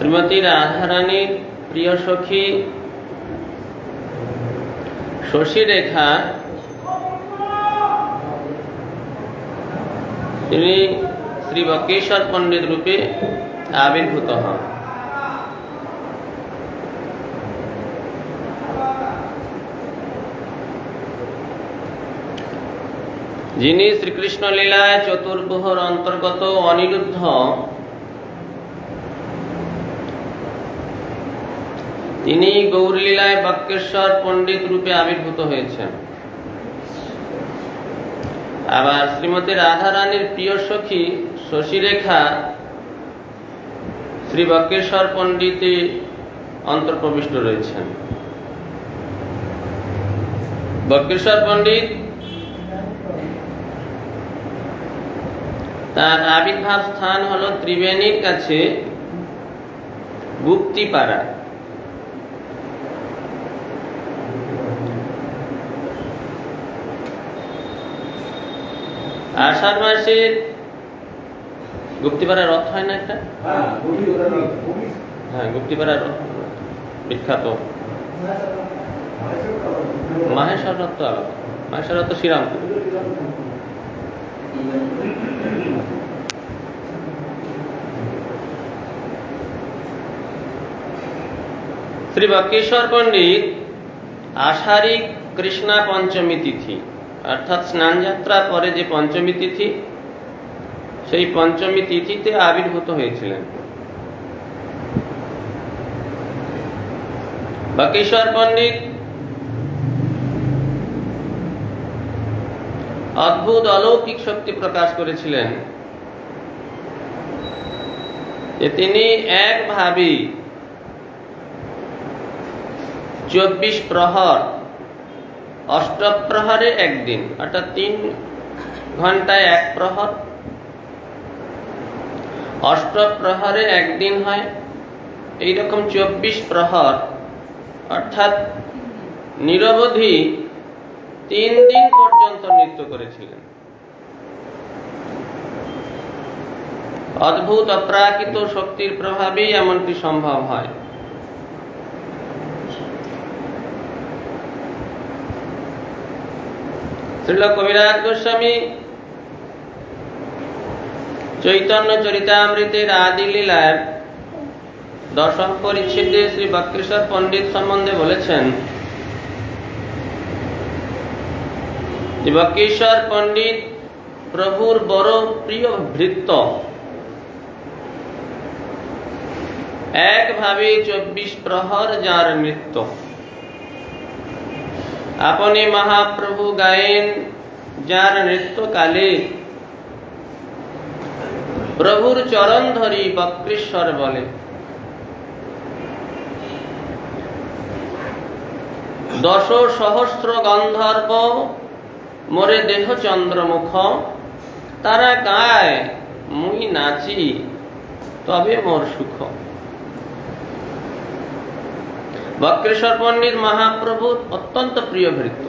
শ্রীমতী রাধারানীর প্রিয় সখী শশীরেখা তিনি শ্রী বক্রেশ্বর পণ্ডিত রূপে আবির্ভূত হন। যিনি শ্রীকৃষ্ণ লীলায় চতুর্ভুজের অন্তর্গত অনিরুদ্ধ তিনি গৌরলীলায় বক্রেশ্বর পণ্ডিত রূপে আবির্ভূত হয়েছেন। আবার শ্রীমতী রাধারানীর প্রিয় সখী শশীরেখা শ্রী বক্রেশ্বর পণ্ডিতে অন্তর্প্রবিষ্ট রয়েছেন। বক্রেশ্বর পণ্ডিত তার আবির্ভাব স্থান হল ত্রিবেণীর কাছে গুপ্তিপাড়া। আষাঢ় মাসের গুপ্তিপাড়ার রথ হয় না একটা? হ্যাঁ, গুপ্তিপাড়ার রথ বিখ্যাত। মাহেশ্বর রথ তো আলাদা, মাহেশ্বর রথ তো শ্রীরামপুর। শ্রী বক্রেশ্বর পণ্ডিত আষাঢ়ী কৃষ্ণা পঞ্চমী তিথি অর্থাৎ স্নান যাত্রা পরে যে পঞ্চমী তিথি, সেই পঞ্চমী তিথিতে আবির্ভূত হয়েছিলেন। বক্রেশ্বর পণ্ডিত অদ্ভুত অলৌকিক শক্তি প্রকাশ করেছিলেন যে তিনি একভাবে 24 প্রহর, অষ্টপ্রহরে একদিন অর্থাৎ 3 ঘন্টায় 1 প্রহর, অষ্টপ্রহরে একদিন হয়, এইরকম 24 প্রহর অর্থাৎ নিরবধি 3 দিন পর্যন্ত নৃত্য করেছিলেন। অদ্ভুত অপ্রাকৃত শক্তির প্রভাবেই এমনটি সম্ভব হয়। শ্রীল কবিরাজ গোস্বামী চৈতন্য চরিতামৃতের আদি লীলার 10ম পরিচ্ছেদে শ্রী বক্রেশ্বর পণ্ডিত সম্বন্ধে বলেছেন যে বক্রেশ্বর পণ্ডিত প্রভুর বড় প্রিয় ভৃত্য, একভাবে 24 প্রহর যার নৃত্য। আপনি মহাপ্রভু গায়েন যার নৃত্যকালে প্রভুর চরণ ধরি বক্রেশ্বর বলে। 10 সহস্র গন্ধর্ব মোরে দেহ চন্দ্রমুখ, তারা গায় মুই নাচি তবে মোর সুখ। বক্রেশ্বর পণ্ডিত মহাপ্রভুর অত্যন্ত প্রিয় ভৃত্য।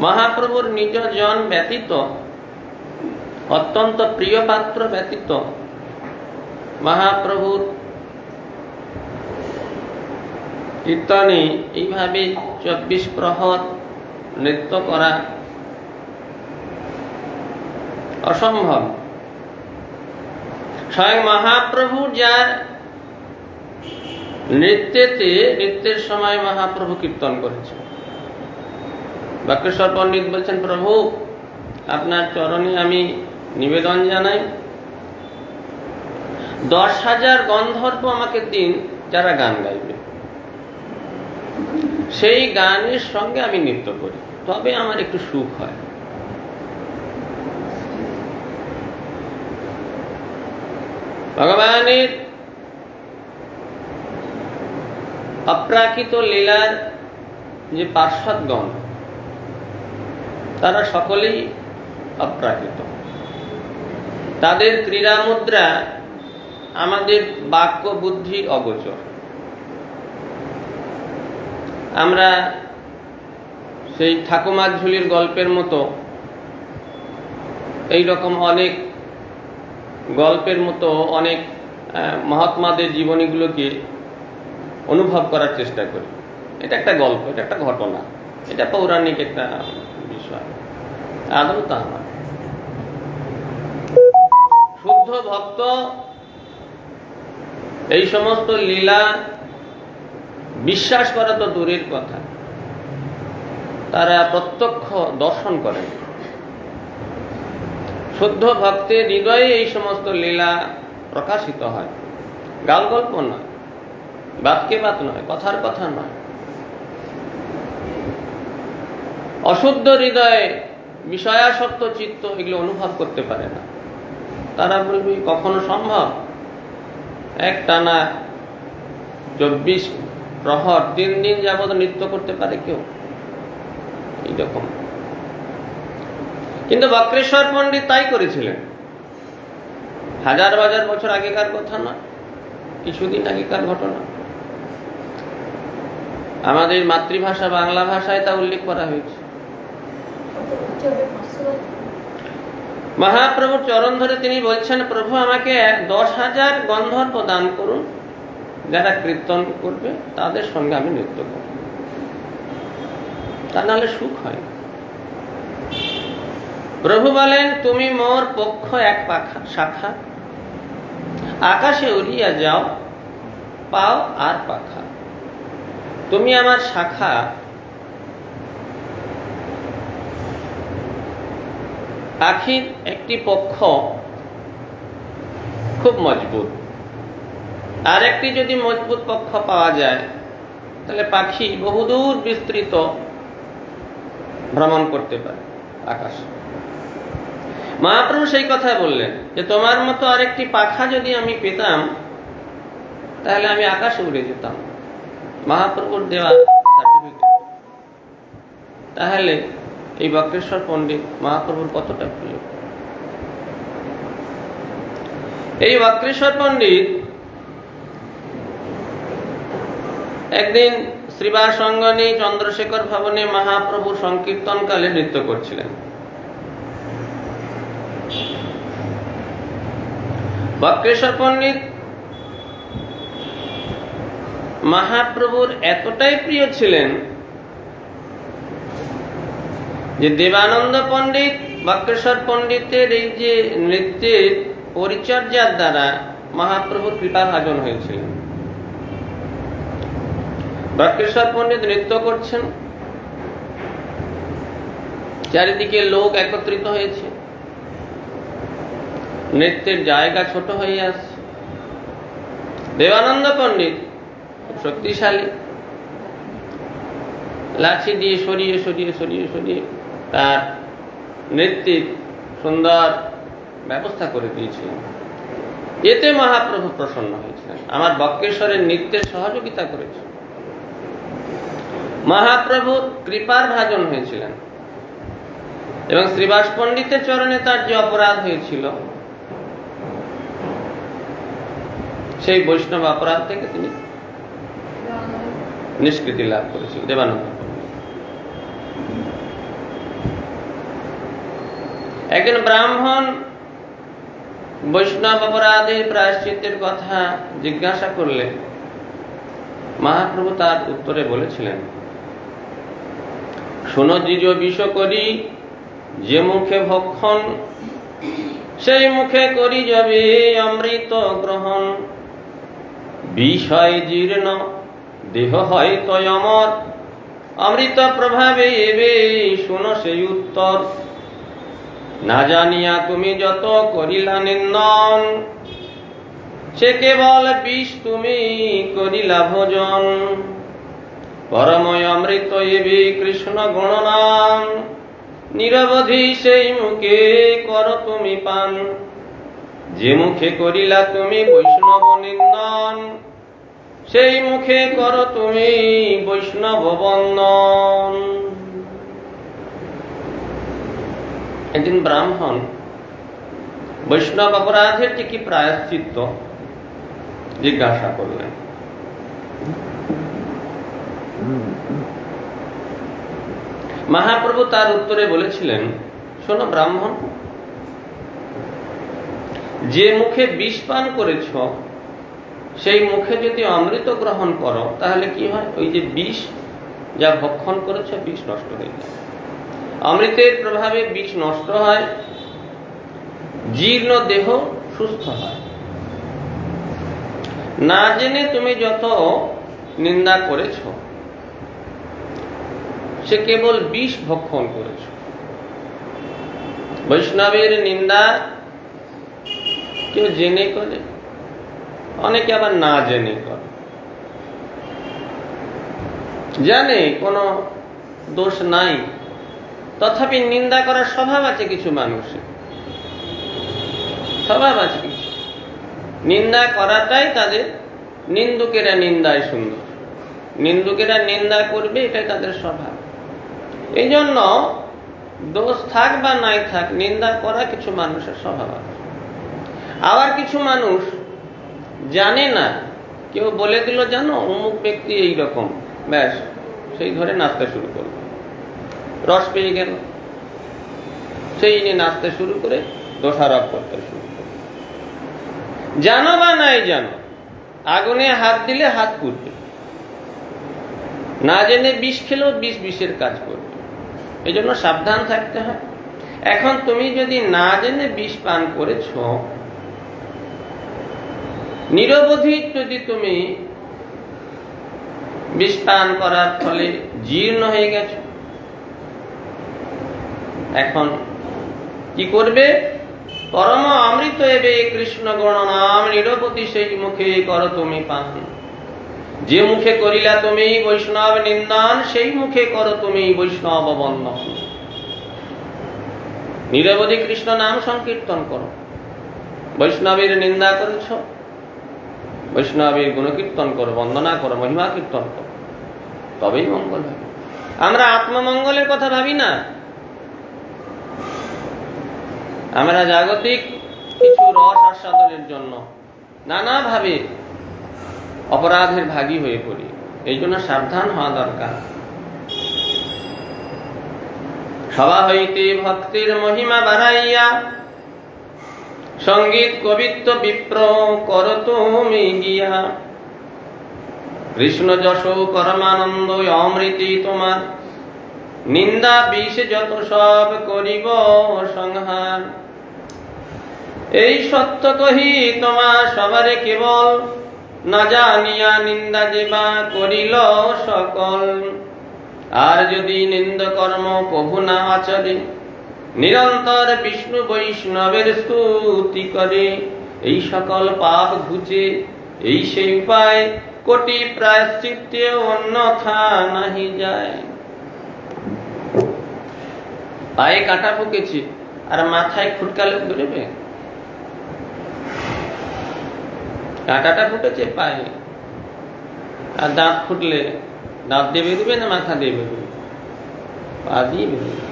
মহাপ্রভুর নিজ জন ব্যতীত, অত্যন্ত প্রিয় পাত্র ব্যতীত মহাপ্রভুর কীর্তনে এইভাবে 24 প্রহর নৃত্য করা অসম্ভব। স্বয়ং মহাপ্রভু যার নৃত্যের সময় মহাপ্রভু কীর্তন করেছেন। বক্রেশ্বর পণ্ডিত বলছেন, প্রভু আপনার চরণে আমি নিবেদন জানাই, 10,000 গন্ধর্ব আমাকে দিন যারা গান গাইবে, সেই গানের সঙ্গে আমি নৃত্য করি, তবে আমার একটু সুখ হয়। ভগবানের অপ্রাকৃত লীলার যে পার্শ্বদগণ, তারা সকলেই অপ্রাকৃত। তাদের ক্রীড়া মুদ্রা আমাদের বাক্য বুদ্ধির অগোচর। আমরা সেই ঠাকুমার ঝুলির গল্পের মতো এই রকম অনেক গল্পের মতো অনেক মহাত্মাদের জীবনীগুলোকে অনুভব করার চেষ্টা করি। এটা একটা গল্প, এটা একটা ঘটনা, এটা পৌরাণিক একটা বিষয়, আদৌ তা নয়। শুদ্ধ ভক্ত এই সমস্ত লীলা বিশ্বাস করা তো দূরের কথা, তারা প্রত্যক্ষ দর্শন করেন। শুদ্ধ ভক্তের হৃদয়ে এই সমস্ত লীলা প্রকাশিত হয়, গাল গল্প নয়, বাতকে বাত নয়, কথার কথা নয়। অশুদ্ধ হৃদয়ে বিষয়াসক্ত চিত্ত এগুলো অনুভব করতে পারে না। তারা বলবে কখনো সম্ভব এক টানা 24 প্রহর 3 দিন যাবত নৃত্য করতে পারে কেউ? এইরকম। কিন্তু বক্রেশ্বর পণ্ডিত তাই করেছিলেন। হাজার হাজার বছর আগেকার কথা না, কিছুদিন আগেকার ঘটনা। আমাদের মাতৃভাষা বাংলা ভাষায় তা উল্লেখ করা হয়েছে। মহাপ্রভুর চরণ ধরে তিনি বলছেন, প্রভু আমাকে 10,000 গন্ধর্ব দান করুন, যারা কীর্তন করবে তাদের সঙ্গে আমি নৃত্য করব, তা নাহলে সুখ হয়। প্রভু বলেন, তুমি মোর পক্ষ এক শাখা, আকাশে উড়িয়া যাও, পাও আর পাখা। তুমি আমার শাখা, পাখির একটি পক্ষ খুব মজবুত, আর একটি যদি মজবুত পক্ষ পাওয়া যায় তাহলে পাখি বহুদূর বিস্তৃত ভ্রমণ করতে পারে আকাশে। মহাপ্রভু সেই কথা বললেন যে তোমার মতো আরেকটি পাখা যদি আমি পেতাম তাহলে আমি আকাশে উড়ে যেতাম। মহাপ্রভুর দেওয়া সার্টিফিকেট। তাহলে এই বক্রেশ্বর পণ্ডিত মহাপ্রভুর কতটা প্রিয়। এই বক্রেশ্বর পণ্ডিত একদিন শ্রীবাস অঙ্গনে চন্দ্রশেখর ভবনে মহাপ্রভু সংকীর্তনকালে নৃত্য করছিলেন। বক্রেশ্বর পণ্ডিত মহাপ্রভুর এতটাই প্রিয় ছিলেন যে দেবানন্দ পণ্ডিত বক্রেশ্বর পণ্ডিতের এই যে নৃত্যের পরিচর্যার দ্বারা মহাপ্রভুর কৃপাভাজন হয়েছিলেন। বক্রেশ্বর পণ্ডিত নৃত্য করছেন, চারিদিকে লোক একত্রিত হয়েছে, নৃত্যের জায়গা ছোট হয়ে আসছে। দেবানন্দ পণ্ডিত খুব শক্তিশালী, লাঠি দিয়ে সরিয়ে সরিয়ে সরিয়ে সরিয়ে তার নৃত্যের সুন্দর ব্যবস্থা করে দিয়েছিলেন। এতে মহাপ্রভু প্রসন্ন হয়েছিলেন, আমার বক্রেশ্বরের নৃত্যের সহযোগিতা করেছে। মহাপ্রভুর কৃপার ভাজন হয়েছিলেন এবং শ্রীবাস পণ্ডিতের চরণে তার যে অপরাধ হয়েছিল সেই বৈষ্ণব অপরাধ থেকে তিনি নিষ্কৃতি লাভ করেছিলেন। দেবানন্দ একজন ব্রাহ্মণ বৈষ্ণব অপরাধের প্রায়শ্চিত্তের কথা জিজ্ঞাসা করলে মহাপ্রভু তার উত্তরে বলেছিলেন, শোনো দ্বিজ বিষ করি যে মুখে ভক্ষণ, সেই মুখে করি যাবে অমৃত গ্রহণ। বিষয় জীর্ণ দেহ হয় তয় অমর, অমৃত প্রভাবে এবে শোনো সেই উত্তর। না জানিয়া তুমি যত করিলা নিন্দন, সে কেবল বিষ তুমি করিলা ভোজন। পরময় অমৃত এবে কৃষ্ণ গুণনাম, নিরবধি সেই মুখে কর তুমি পান। যে মুখে করিলা তুমি বৈষ্ণব নিন্দন, সেই মুখে কর তুমি বৈষ্ণব বন্দন। একদিন ব্রাহ্মণ বৈষ্ণব অপরাধের যে কি প্রায়শ্চিত্ত জিজ্ঞাসা করলেন। মহাপ্রভু তার উত্তরে বলেছিলেন, শোনো ব্রাহ্মণ, যে মুখে বিষ পান করেছ সেই মুখে যদি অমৃত গ্রহণ করো তাহলে কি হয়? ওই যে বিষ যা ভক্ষণ করেছ বিষ নষ্ট হয়ে যায়। অমৃতের প্রভাবে বিষ নষ্ট হয়, জীর্ণ দেহ সুস্থ হয়। না জেনে তুমি যত নিন্দা করেছ সে কেবল বিষ ভক্ষণ করেছ। বৈষ্ণবের নিন্দা কেউ জেনে করে, অনেকে আবার না জেনে করে। জানে কোনো দোষ নাই, তথাপি নিন্দা করার স্বভাব আছে কিছু মানুষের, স্বভাব আছে কিছু। নিন্দা করাটাই তাদের, নিন্দুকেরা নিন্দায় সুন্দর, নিন্দুকেরা নিন্দা করবে এটাই তাদের স্বভাব। এই জন্য দোষ থাক বা নাই থাক নিন্দা করা কিছু মানুষের স্বভাব আছে। আবার কিছু মানুষ জানে না, কেউ বলে দিল জানো অমুক ব্যক্তি এইরকম, ব্যাস সেই ধরে নাচতে শুরু করল, রস পেয়ে গেল, সেই নিয়ে নাচতে শুরু করে দোষারোপ করতে শুরু করল। জানো বা নাই জানো, আগুনে হাত দিলে হাত পুড়বে, না জেনে বিষ খেলেও বিষ বিষের কাজ করবে। এই জন্য সাবধান থাকতে হয়। এখন তুমি যদি না জেনে বিষ পান করেছ, নিরবধি যদি তুমি বিষ পান করার ফলে জীর্ণ হয়ে গেছ, এখন কি করবে? পরম অমৃত এবে কৃষ্ণ গণ নাম নিরবধি সেই মুখে কর তুমি পান। যে মুখে করিলা তুমি বৈষ্ণব নিন্দন, সেই মুখে করো তুমি বৈষ্ণব বন্দন। নিরবধি কৃষ্ণ নাম সংকীর্তন করো। বৈষ্ণবের নিন্দা করেছ, বৈষ্ণবের গুণকীর্তন করো, বন্দনা করো, মহিমা কীর্তন করো, তবেই মঙ্গল হবে। আমরা আত্মমঙ্গলের কথা ভাবি না, আমরা জাগতিক কিছু রস আস্বাদনের জন্য নানাভাবে অপরাধের ভাগী হয়ে পড়ি। এই জন্য সাবধান হওয়া দরকার। সভা হইতে ভক্তির মহিমা বাড়াইয়া সঙ্গীত কবিত্ব বিপ্র কর তুমি গিয়া। কৃষ্ণ যশ পরমানন্দ অমৃতি তোমার, নিন্দা বিষ যত সব করিব সংহার। এই সত্য কহি তোমার সবারে কেবল, না জানিয়া নিন্দা যেবা করিল সকল। আর যদি নিন্দ কর্ম প্রভু না আচরে, নিরন্তর বিষ্ণু বৈষ্ণবের স্তুতি করে। এই সকল পাপ ঘুচে এই সেই উপায়, কোটি প্রায়শ্চিত্তে অন্যথা নাহি যায়। পায়ে কাঁটা ফুকেছে আর মাথায় খুটকালে বেরোবে? কাঁটাটা ফুটেছে পায়ে, আর দাঁত ফুটলে দাঁত দিয়ে বেরোবে না মাথা দিয়ে বেরোবে? পা দিয়ে বেরোবে।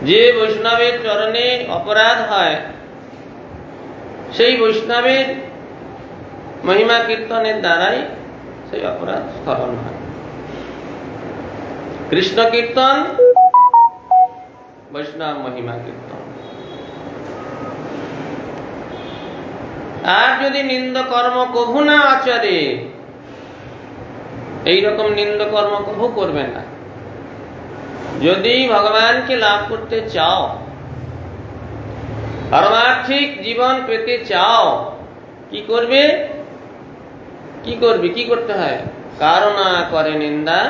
যে বৈষ্ণবের চরণে অপরাধ হয়, সেই বৈষ্ণবের মহিমা কীর্তনের দ্বারাই সেই অপরাধ স্খলন হয়। কৃষ্ণ কীর্তন, বৈষ্ণব মহিমা কীর্তন। আর যদি নিন্দ কর্ম কভু না আচরে, এইরকম নিন্দ কর্ম কভু করবে না। যদি ভগবানকে লাভ করতে চাও, পারমার্থিক জীবন পেতে চাও, কি করবে? কি করবে? কি করতে হয়? কারণা করে নিন্দা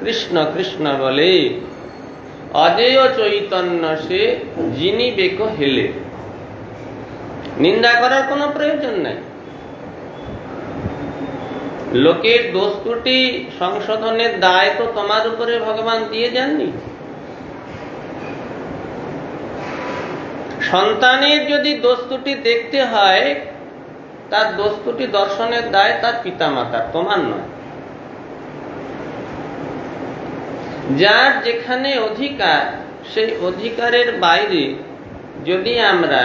কৃষ্ণ কৃষ্ণ বলে, অজেয় চৈতন্য সে যিনি বেক হেলে। নিন্দা করার কোনো প্রয়োজন নাই। লোকের দোষ ত্রুটি সংশোধনের দায় তো তোমার উপরে ভগবান দিয়ে যাননি। সন্তানের যদি দোষ ত্রুটি দেখতে হয়, তার দোষ ত্রুটি দর্শনের দায় তার পিতামাতার, তোমার নয়। যার যেখানে অধিকার, সেই অধিকারের বাইরে যদি আমরা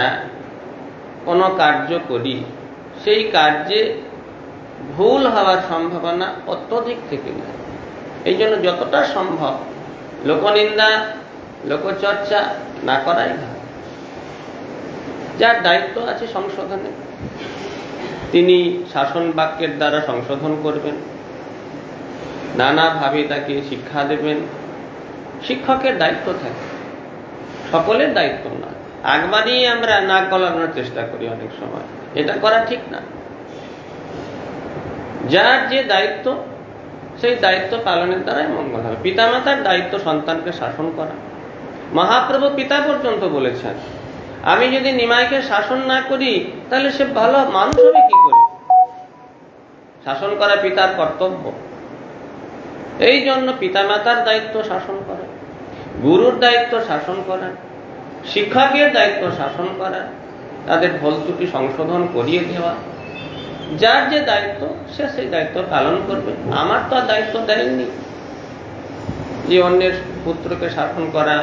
কোনো কার্য করি, সেই কার্যে ভুল হওয়ার সম্ভাবনা অত্যধিক থেকে যায়। এই জন্য যতটা সম্ভব লোকনিন্দা, লোকচর্চা না করাই ভালো। যার দায়িত্ব আছে সংশোধনে, তিনি শাসন বাক্যের দ্বারা সংশোধন করবেন, নানাভাবে তাকে শিক্ষা দেবেন। শিক্ষকের দায়িত্ব থাকে, সকলের দায়িত্ব না। একবারই আমরা নাক গলানোর চেষ্টা করি অনেক সময়, এটা করা ঠিক না। যার যে দায়িত্ব, সেই দায়িত্ব পালনের দ্বারাই মঙ্গল হবে। পিতামাতার দায়িত্ব সন্তানকে শাসন করা। মহাপ্রভু পিতা পর্যন্ত বলেছেন, আমি যদি নিমাইকে শাসন না করি তাহলে সে ভালো মানুষ হবে কি করে? শাসন করা পিতার কর্তব্য। এই জন্য পিতামাতার দায়িত্ব শাসন করা, গুরুর দায়িত্ব শাসন করা, শিক্ষকের দায়িত্ব শাসন করা, তাদের ভুল ত্রুটি সংশোধন করিয়ে দেওয়া। যার যে দায়িত্ব সে সেই দায়িত্ব পালন করবে। আমার তো আর দায়িত্ব দেয়নি যে অন্যের পুত্রকে শাসন করা।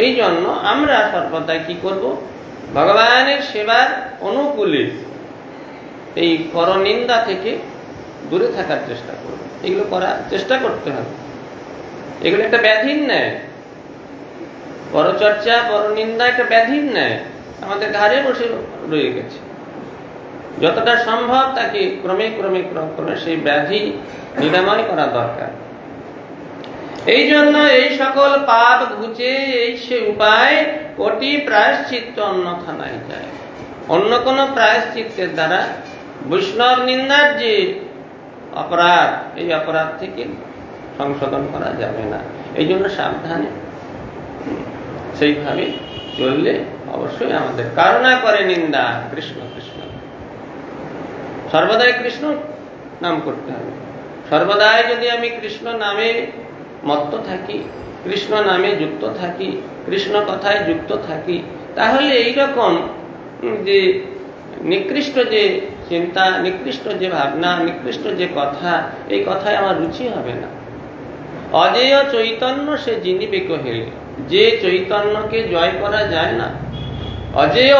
এই জন্য আমরা সর্বদাই কি করব? ভগবানের সেবার অনুকূলে এই পরনিন্দা থেকে দূরে থাকার চেষ্টা করব। এগুলো করার চেষ্টা করতে হবে। এগুলো একটা ব্যাধির ন্যায়, পরচর্চা পরনিন্দা একটা ব্যাধির ন্যায় আমাদের ঘাড়ে বসে রয়ে গেছে। যতটা সম্ভব তাকে ক্রমে ক্রমে ক্রমে সেই ব্যাধি নিরাময় করা দরকার। এই জন্য এই সকল পাপ ঘুচে এই সে উপায় কোটি প্রায়শ্চিত্ত অন্যথা নাই যায়। অন্য কোন প্রায়শ্চিত্তের দ্বারা বৈষ্ণব নিন্দার যে অপরাধ, এই অপরাধ থেকে সংশোধন করা যাবে না। এই জন্য সাবধানে সেইভাবে চললে অবশ্যই আমাদের কারণা করে নিন্দা কৃষ্ণ কৃষ্ণ, সর্বদাই কৃষ্ণ নাম করতে হবে। সর্বদাই যদি আমি কৃষ্ণ নামে মত্ত থাকি, কৃষ্ণ নামে যুক্ত থাকি, কৃষ্ণ কথায় যুক্ত থাকি, তাহলে এইরকম যে নিকৃষ্ট যে চিন্তা, নিকৃষ্ট যে ভাবনা, নিকৃষ্ট যে কথা, এই কথায় আমার রুচি হবে না। অজেয় চৈতন্য সে জিনিবে কহে, যে চৈতন্যকে জয় করা যায় না, অজেয়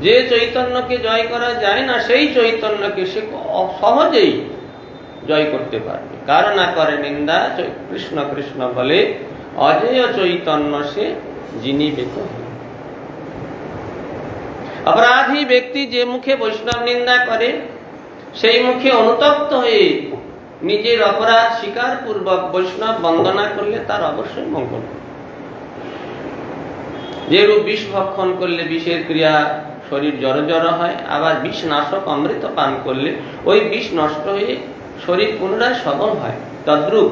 যে চৈতন্যকে জয় করা যায় না, সেই চৈতন্যকে সে সহজেই জয় করতে পারবে। কারণা করে নিন্দা কৃষ্ণ কৃষ্ণ বলে, অজেয় চৈতন্য সে জিনিবে কহে। অপরাধী ব্যক্তি যে মুখে বৈষ্ণব নিন্দা করে, সেই মুখে অনুতপ্ত হয়ে নিজের অপরাধ স্বীকার পূর্বক বৈষ্ণব বন্দনা করলে তার অবশ্যই মঙ্গল। যেরূপ বিষ ভক্ষণ করলে বিষের ক্রিয়া শরীর জড় জড় হয়, আবার বিষ নাশক অমৃত পান করলে ওই বিষ নষ্ট হয়ে শরীর পুনরায় সবল হয়, তদ্রূপ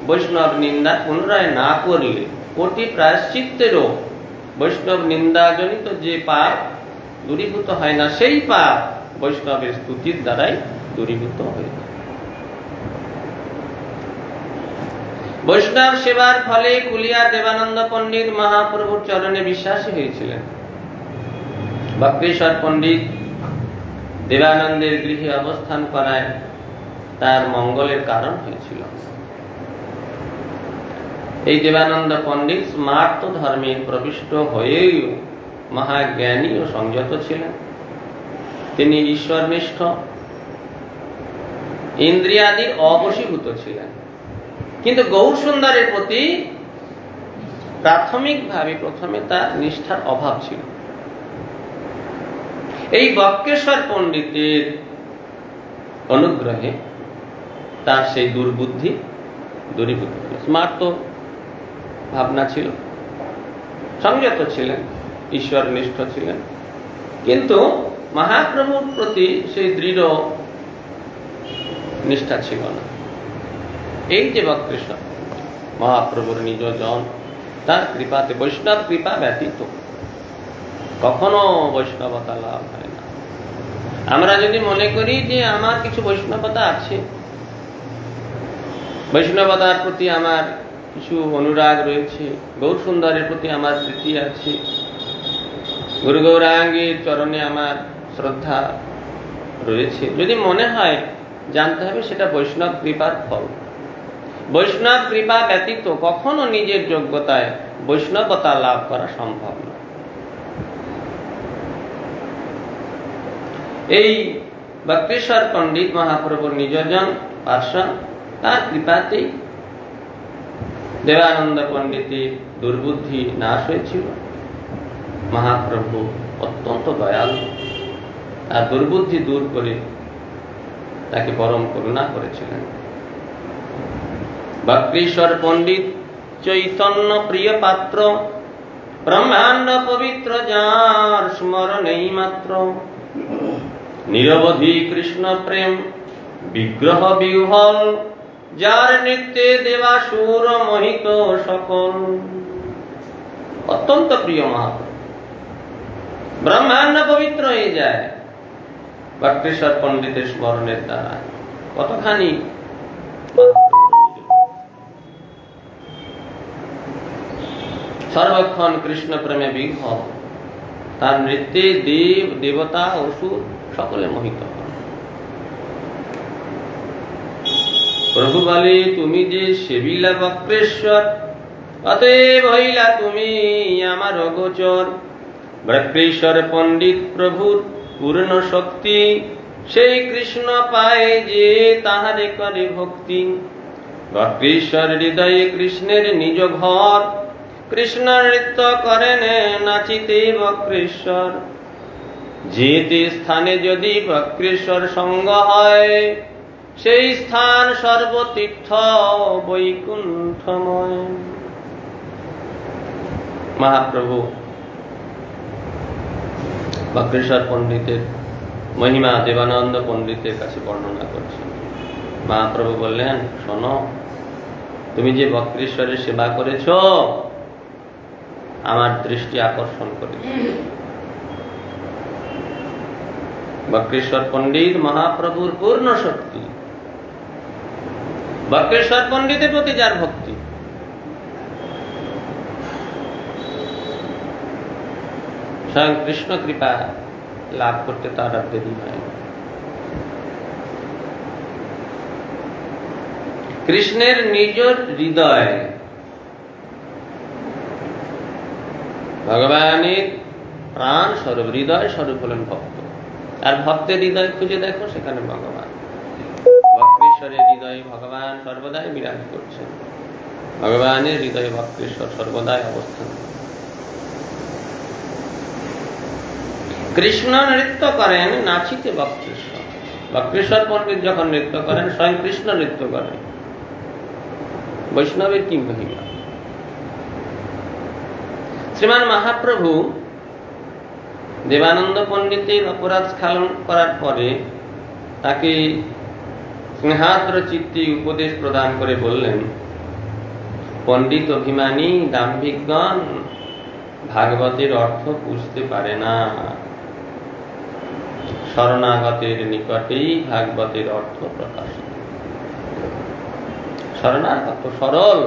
বৈষ্ণব নিন্দা পুনরায় না করলে কোটি প্রায়শ্চিত্তেরও বৈষ্ণব নিন্দাজনিত যে পাপ দূরীভূত হয় না, সেই পাপ বৈষ্ণবের স্তুতির দ্বারাই দূরীভূত হয়ে যায়। বৈষ্ণব সেবার ফলে কুলিয়া দেবানন্দ পণ্ডিত মহাপ্রভুর চরণে বিশ্বাসী হয়েছিলেন। বক্রেশ্বর পণ্ডিত দেবানন্দের গৃহে অবস্থান করায় তার মঙ্গলের কারণ হয়েছিল। এই দেবানন্দ পণ্ডিত স্মার্ত ধর্মে প্রবিষ্ট হয়েও মহাজ্ঞানী ও সংযত ছিলেন। তিনি ঈশ্বরনিষ্ঠ, ইন্দ্রিয়াদি অবশীভূত ছিলেন, কিন্তু গৌর সুন্দরের প্রতি প্রাথমিকভাবে প্রথমে তার নিষ্ঠার অভাব ছিল। এই বক্রেশ্বর পণ্ডিতের অনুগ্রহে তার সেই দুর্বুদ্ধি দূরীভূত হল। স্মার্ত ভাবনা ছিল, সংযত ছিলেন, ঈশ্বরনিষ্ঠ ছিলেন, কিন্তু মহাপ্রভুর প্রতি সেই দৃঢ় নিষ্ঠা ছিল না। এই যে বক্রেশ্বর মহাপ্রভুর নিজ জন, তার কৃপাতে, বৈষ্ণব কৃপা ব্যতীত কখনো বৈষ্ণবতা লাভ হয় না। আমরা যদি মনে করি যে আমার কিছু বৈষ্ণবতা আছে, বৈষ্ণবতার প্রতি আমার কিছু অনুরাগ রয়েছে, গৌর সুন্দরের প্রতি আমার প্রীতি আছে, গুরু গৌরাঙ্গের চরণে আমার শ্রদ্ধা রয়েছে, যদি মনে হয়, জানতে হবে সেটা বৈষ্ণব কৃপার ফল। বৈষ্ণব কৃপা ব্যতীত কখনো নিজের যোগ্যতায় বৈষ্ণবতা লাভ করা সম্ভব নয়। এই বক্রেশ্বর পণ্ডিত মহাপ্রভুর নিজজন পার্শ্বদ, তার কৃপাতেই দেবানন্দ পণ্ডিতের দুর্বুদ্ধি নাশ হয়েছিল মহাপ্রভু অত্যন্ত দয়ালু, তার দুর্বুদ্ধি দূর করে তাকে পরম করুণা করেছিলেন। বক্রেশ্বর পণ্ডিত চৈতন্য প্রিয় পাত্র, ব্রহ্মাণ্ড পবিত্র যার স্মরণেই মাত্র, নিরবধি কৃষ্ণ প্রেম বিগ্রহ বিহ্বল, যার নৃত্যে দেবাসুর মোহিত সকল। অত্যন্ত প্রিয় মহাপ্রভু, ব্রহ্মাণ্ড পবিত্র হয়ে যায় বক্রেশ্বর পণ্ডিতের স্মরণের দ্বারা। কতখানি সর্বক্ষণ কৃষ্ণ প্রেমে বিহ্বল, তার নৃত্যে দেব দেবতা অসুর সকলে মোহিত হন। প্রভু বলে, তুমি যে সেবিলা বক্রেশ্বর, অতএব হইলা তুমি আমার অগোচর। বক্রেশ্বর পণ্ডিত প্রভুর পূর্ণ শক্তি, সেই কৃষ্ণ পায় যে তাহারে করে ভক্তি। বক্রেশ্বর হৃদয়ে কৃষ্ণের নিজ ঘর, কৃষ্ণ নৃত্য করেন নাচিতে বক্রেশ্বর। যেতে স্থানে যদি বক্রেশ্বর সঙ্গ হয়, সেই স্থান সর্বতীর্থ বৈকুণ্ঠময়। মহাপ্রভু বক্রেশ্বর পণ্ডিতের মহিমা দেবানন্দ পণ্ডিতের কাছে বর্ণনা করছেন। মহাপ্রভু বললেন, শোনো, তুমি যে বক্রেশ্বরের সেবা করেছ, আমার দৃষ্টি আকর্ষণ করেছে। বক্রেশ্বর পণ্ডিত মহাপ্রভুর পূর্ণ শক্তি, বক্রেশ্বর পণ্ডিতের প্রতি যার ভক্তি, স্বয়ং কৃষ্ণ কৃপা লাভ করতে তার আর দেরি হয় না। কৃষ্ণের নিজ হৃদয়, ভগবানের প্রাণ স্বরূপ, হৃদয় স্বরূপ হলেন ভক্ত। আর ভক্তের হৃদয় খুঁজে দেখো, সেখানে ভগবান। বক্রেশ্বরের হৃদয়ে ভগবান সর্বদাই বিরাজ করছেন। ভগবানের হৃদয়ে বক্রেশ্বর সর্বদাই অবস্থান। কৃষ্ণ নৃত্য করেন নাচিতে বক্রেশ্বর। বক্রেশ্বর পণ্ডিত যখন নৃত্য করেন, স্বয়ং কৃষ্ণ নৃত্য করেন। বৈষ্ণবের কি মহিমা! শ্রীমান মহাপ্রভু দেবানন্দ পণ্ডিতের অপরাধ স্খলন করার পরে তাকে স্নেহাদ্র চিত্তে উপদেশ প্রদান করে বললেন, পণ্ডিত অভিমানী দাম্ভিকগণ ভাগবতের অর্থ বুঝতে পারে না। শরণাগতের নিকটেই ভাগবতের অর্থ প্রকাশিত। শরণাগত সরল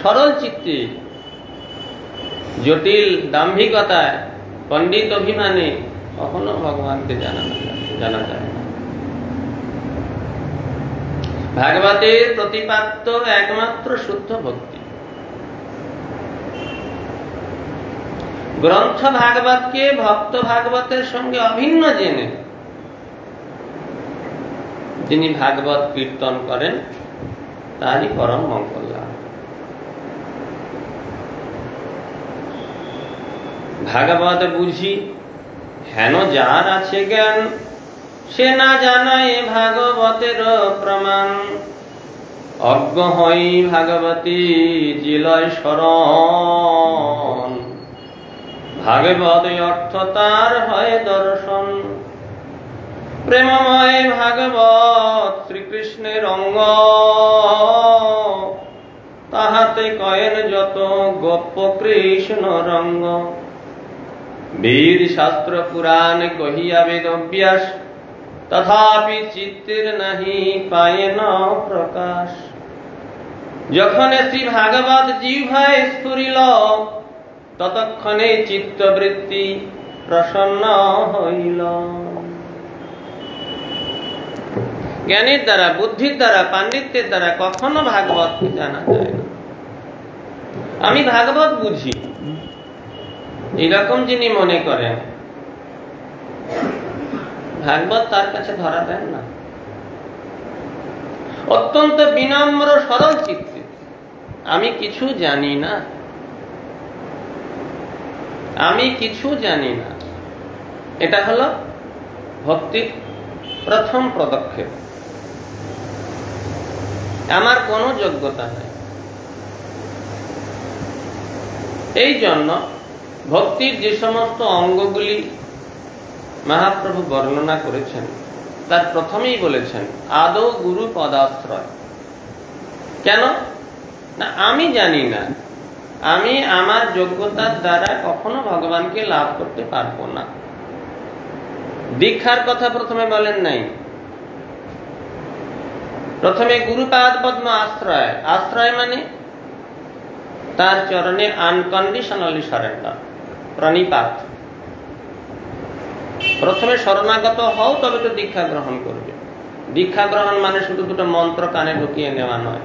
সরল চিত্তে, জটিল দাম্ভিকতায়, পণ্ডিত অভিমানে কখনো ভগবানকে জানা যায় না। ভাগবতের প্রতিপাদ্য একমাত্র শুদ্ধ ভক্তি। গ্রন্থ ভাগবতকে ভক্ত ভাগবতের সঙ্গে অভিন্ন জেনে যিনি ভাগবত কীর্তন করেন, তারই পরম মঙ্গল লাভ। ভাগবত বুঝি হেন যার আছে জ্ঞান, সে না জানায় ভাগবতের প্রমাণ। অজ্ঞ হই ভাগবতী জিলয় শরণ, ভাগবত অর্থ তার হয় দর্শন। প্রেমময় ভাগবত শ্রীকৃষ্ণের অঙ্গ, তাহাতে কয়েন যত গোপ কৃষ্ণ রঙ্গ। বেদ শাস্ত্র পুরাণ কহিয়া বেদ অভ্যাস, তথাপি চিত্তের নাহি পায় ন প্রকাশ। যখন শ্রী ভাগবত জিহ্বায় স্ফুরিল, ততক্ষণে চিত্তবৃত্তি প্রসন্ন হইল। জ্ঞানের দ্বারা, বুদ্ধির দ্বারা, পাণ্ডিত্যের দ্বারা কখনো ভাগবতকে জানা যায় না। আমি ভাগবত বুঝি, এরকম যিনি মনে করেন, ভাগবত তার কাছে ধরা দেন না। অত্যন্ত বিনম্র সরল চিত্তে, আমি কিছু জানি না, আমি কিছু জানি না, এটা হলো ভক্তির প্রথম পদক্ষেপ। আমার কোনো যোগ্যতা নেই। এই জন্য ভক্তির যে সমস্ত অঙ্গগুলি মহাপ্রভু বর্ণনা করেছেন তার প্রথমেই বলেছেন আদৌ গুরু পদাশ্রয়। কেন না, আমি জানি না, আমি আমার যোগ্যতার দ্বারা কখনো ভগবানকে লাভ করতে পারবো না। দীক্ষার কথা প্রথমে বলেন নাই, প্রথমে গুরুপাদ পদ্ম আশ্রয়। আশ্রয় মানে তার চরণে আনকন্ডিশনালি সারেন্ডার, প্রণিপাত। প্রথমে শরণাগত হও, তবে তো দীক্ষা গ্রহণ করবে। দীক্ষা গ্রহণ মানে শুধু দুটো মন্ত্র কানে ঢুকিয়ে নেওয়া নয়।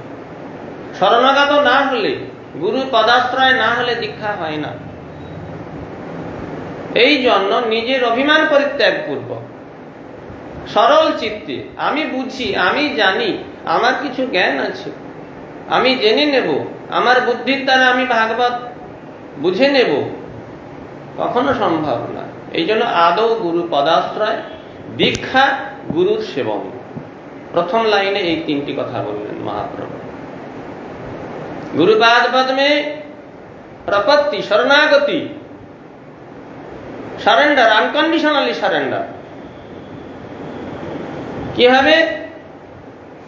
শরণাগত না হলে, গুরু পদাশ্রয় না হলে দীক্ষা হয় না। এই জন্য নিজের অভিমান পরিত্যাগ পূর্বক সরল চিত্তে, আমি বুঝি, আমি জানি, আমার কিছু জ্ঞান আছে, আমি জেনে নেব, আমার বুদ্ধির দ্বারা আমি ভাগবত বুঝে নেব, কখনো সম্ভব না। এই জন্য আদৌ গুরু পদাশ্রয়, দীক্ষা, গুরুর সেবন। প্রথম লাইনে এই তিনটি কথা বললেন মহাপ্রভু। গুরুপাদ পদ্মে প্রপত্তি, শরণাগতি, সারেন্ডার, আনকন্ডিশনালি সারেন্ডার। কি হবে?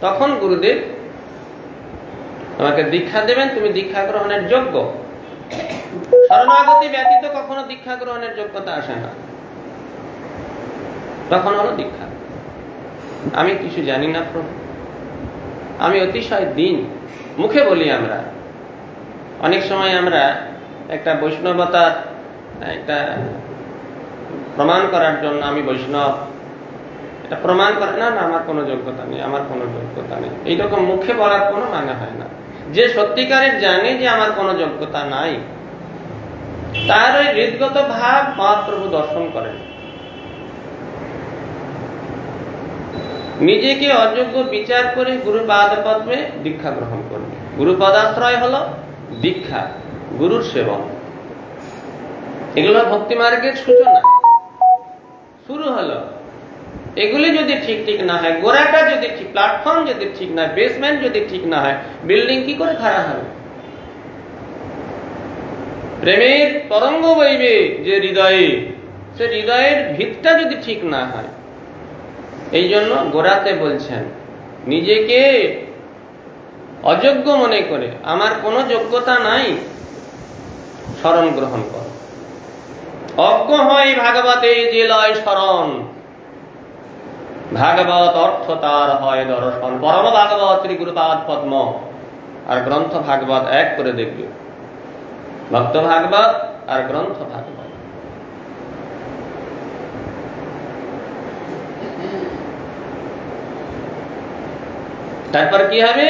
তখন গুরুদেব তোমাকে দীক্ষা দেবেন, তুমি দীক্ষা গ্রহণের যোগ্য। শরণাগতি ব্যতীত কখনো দীক্ষা গ্রহণের যোগ্যতা আসে না। তখন হলো দীক্ষা। আমি কিছু জানি না প্রভু, আমি অতিশয় দীন। মুখে বলি আমরা, অনেক সময় আমরা একটা বৈষ্ণবতার একটা প্রমাণ করার জন্য আমি বৈষ্ণব, এটা প্রমাণ করে না, আমার কোনো যোগ্যতা নেই, আমার কোনো যোগ্যতা নেই, এইরকম মুখে বলার কোনো মানে হয় না। যে সত্যিকারের জানে যে আমার কোনো যোগ্যতা নাই, তার ওই হৃদগত ভাব মহাপ্রভু দর্শন করেন। নিজেকে অযোগ্য বিচার করে গুরুপাদ পদ্মে দীক্ষা গ্রহণ করবে। গুরুপদাশ্রয় হলো দীক্ষা, গুরুর সেবন। এগুলো ভক্তি মার্গের সূচনা, শুরু হলো। এগুলি যদি ঠিক ঠিক না হয়, গোড়াটা যদি ঠিক, প্ল্যাটফর্ম যদি ঠিক না হয়, বেসমেন্ট যদি ঠিক না হয়, বিল্ডিং কি করে খাড়া হবে? প্রেমের তরঙ্গ বইবে যে হৃদয়ে, সে হৃদয়ের ভিতটা যদি ঠিক না হয়। এই জন্য গোড়াতে বলছেন নিজেকে অযোগ্য মনে করে, আমার কোনো যোগ্যতা নাই, শরণ গ্রহণ কর। অজ্ঞ হয় ভাগবতে যে লয় শরণ, ভাগবত অর্থ তার হয় দর্শন। পরম ভাগবত শ্রী গুরুপাদ পদ্ম আর গ্রন্থ ভাগবত এক করে দেখবে, ভক্ত ভাগবত আর গ্রন্থ ভাগবত। তারপর কি হবে?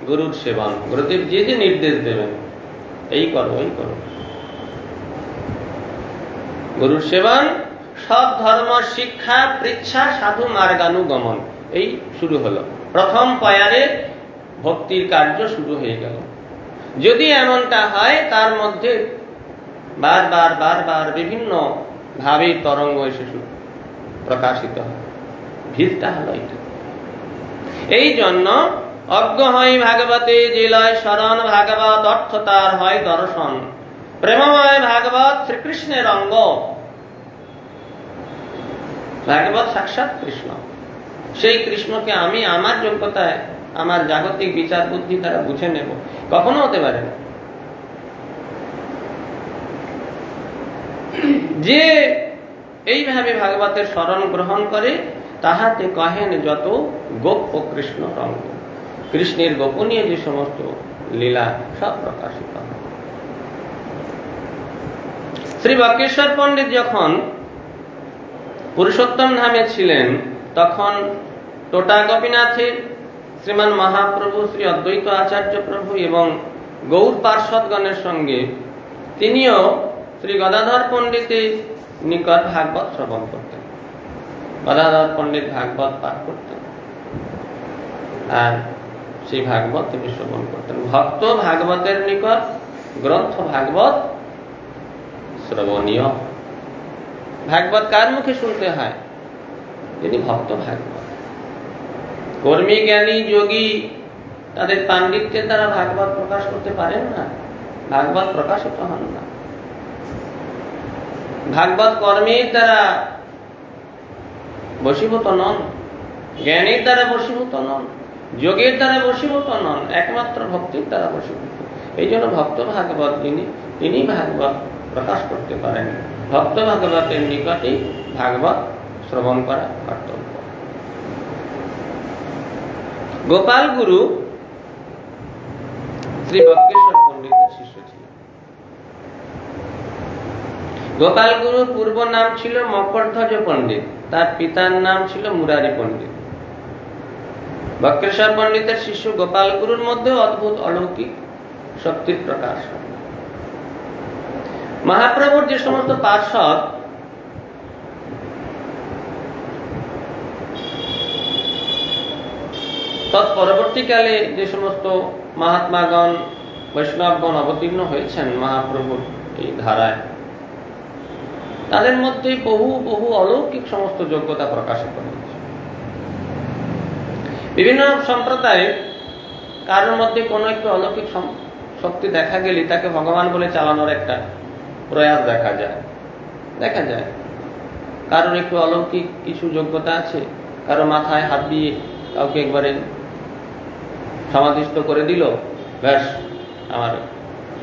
গুরুর সেবন। গুরুদেব যে যে নির্দেশ দেবেন, এই করো, এই করো। গুরুর সেবন, সব ধর্ম শিক্ষা, পৃচ্ছা, সাধু মার্গানুগমন, এই শুরু হলো। প্রথম পয়ারে ভক্তির কার্য শুরু হয়ে গেল। যদি এমনটা হয়, তার মধ্যে বারবার বারবার বিভিন্ন ভাবে তরঙ্গ এসে প্রকাশিত হয়। ভিতটা হলো এটা। এই জন্য অজ্ঞ হয় ভাগবতে যে লয় শরণ, ভাগবত অর্থ তার হয় দর্শন। প্রেমময় ভাগবত শ্রীকৃষ্ণের অঙ্গ। ভাগবত সাক্ষাৎ কৃষ্ণ। সেই কৃষ্ণকে আমি আমার যোগ্যতায়, আমার জাগতিক বিচার বুদ্ধি দ্বারা বুঝে নেব, কখনো হতে পারে না। যে এইভাবে ভাগবতের শরণ গ্রহণ করে, তাহাতে কহেন যত গোপ্য কৃষ্ণ রঙ্গ। কৃষ্ণের গোপনীয় যে সমস্ত লীলা সব প্রকাশিত হয়। শ্রী বক্রেশ্বর পণ্ডিত যখন পুরুষোত্তম ধামে ছিলেন, তখন টোটা গোপীনাথের শ্রীমান মহাপ্রভু, শ্রী অদ্বৈত আচার্য প্রভু এবং গৌর পার্ষদগণের সঙ্গে তিনিও শ্রী গদাধর পণ্ডিতের নিকট ভাগবত শ্রবণ করতেন। গদাধর পণ্ডিত ভাগবত পাঠ করতেন আর সেই ভাগবত তিনি শ্রবণ করতেন। ভক্ত ভাগবতের নিকট গ্রন্থ ভাগবত শ্রবণীয়। ভাগবত কার মুখে শুনতে হয়? যিনি ভক্ত ভাগবত। কর্মী, জ্ঞানী, যোগী তাদের পাণ্ডিত্যের দ্বারা ভাগবত প্রকাশ করতে পারেন না, ভাগবত প্রকাশিত হন না। ভাগবত কর্মীর দ্বারা বশীভূত নন, জ্ঞানীর দ্বারা বশীভূত নন, যোগের দ্বারা বশীভূত নন, একমাত্র ভক্তির দ্বারা বশীভূত। এই জন্য ভক্ত ভাগবত তিনি ভাগবত প্রকাশ করতে পারেন। ভক্ত ভাগবতের নিকটেই ভাগবত শ্রবণ করা কর্তব্য। গোপাল গুরু শ্রী বক্রেশ্বর পণ্ডিতের শিষ্য ছিলেন। গোপাল গুরুর পূর্ব নাম ছিল মকরধ্বজ পণ্ডিত, তার পিতার নাম ছিল মুরারি পণ্ডিত। বক্রেশ্বর পণ্ডিতের শিষ্য গোপাল গুরুর মধ্যে অদ্ভুত অলৌকিক শক্তির প্রকাশ। মহাপ্রভুর যে সমস্ত পার্ষদ তৎপরবর্তীকালে যে সমস্ত মহাত্মাগণ, বৈষ্ণবগণ অবতীর্ণ হয়েছেন মহাপ্রভুর এই ধারায়, তাদের মধ্যে বহু বহু অলৌকিক সমস্ত যোগ্যতা প্রকাশিত হয়েছে। বিভিন্ন সম্প্রদায়ে কারোর মধ্যে কোনো একটু অলৌকিক শক্তি দেখা গেলে তাকে ভগবান বলে চালানোর একটা প্রয়াস দেখা যায়। কারোর একটু অলৌকিক কিছু যোগ্যতা আছে, কারো মাথায় হাত দিয়ে কাউকে একবারে সমাধিস্থ করে দিল, ব্যাস আমার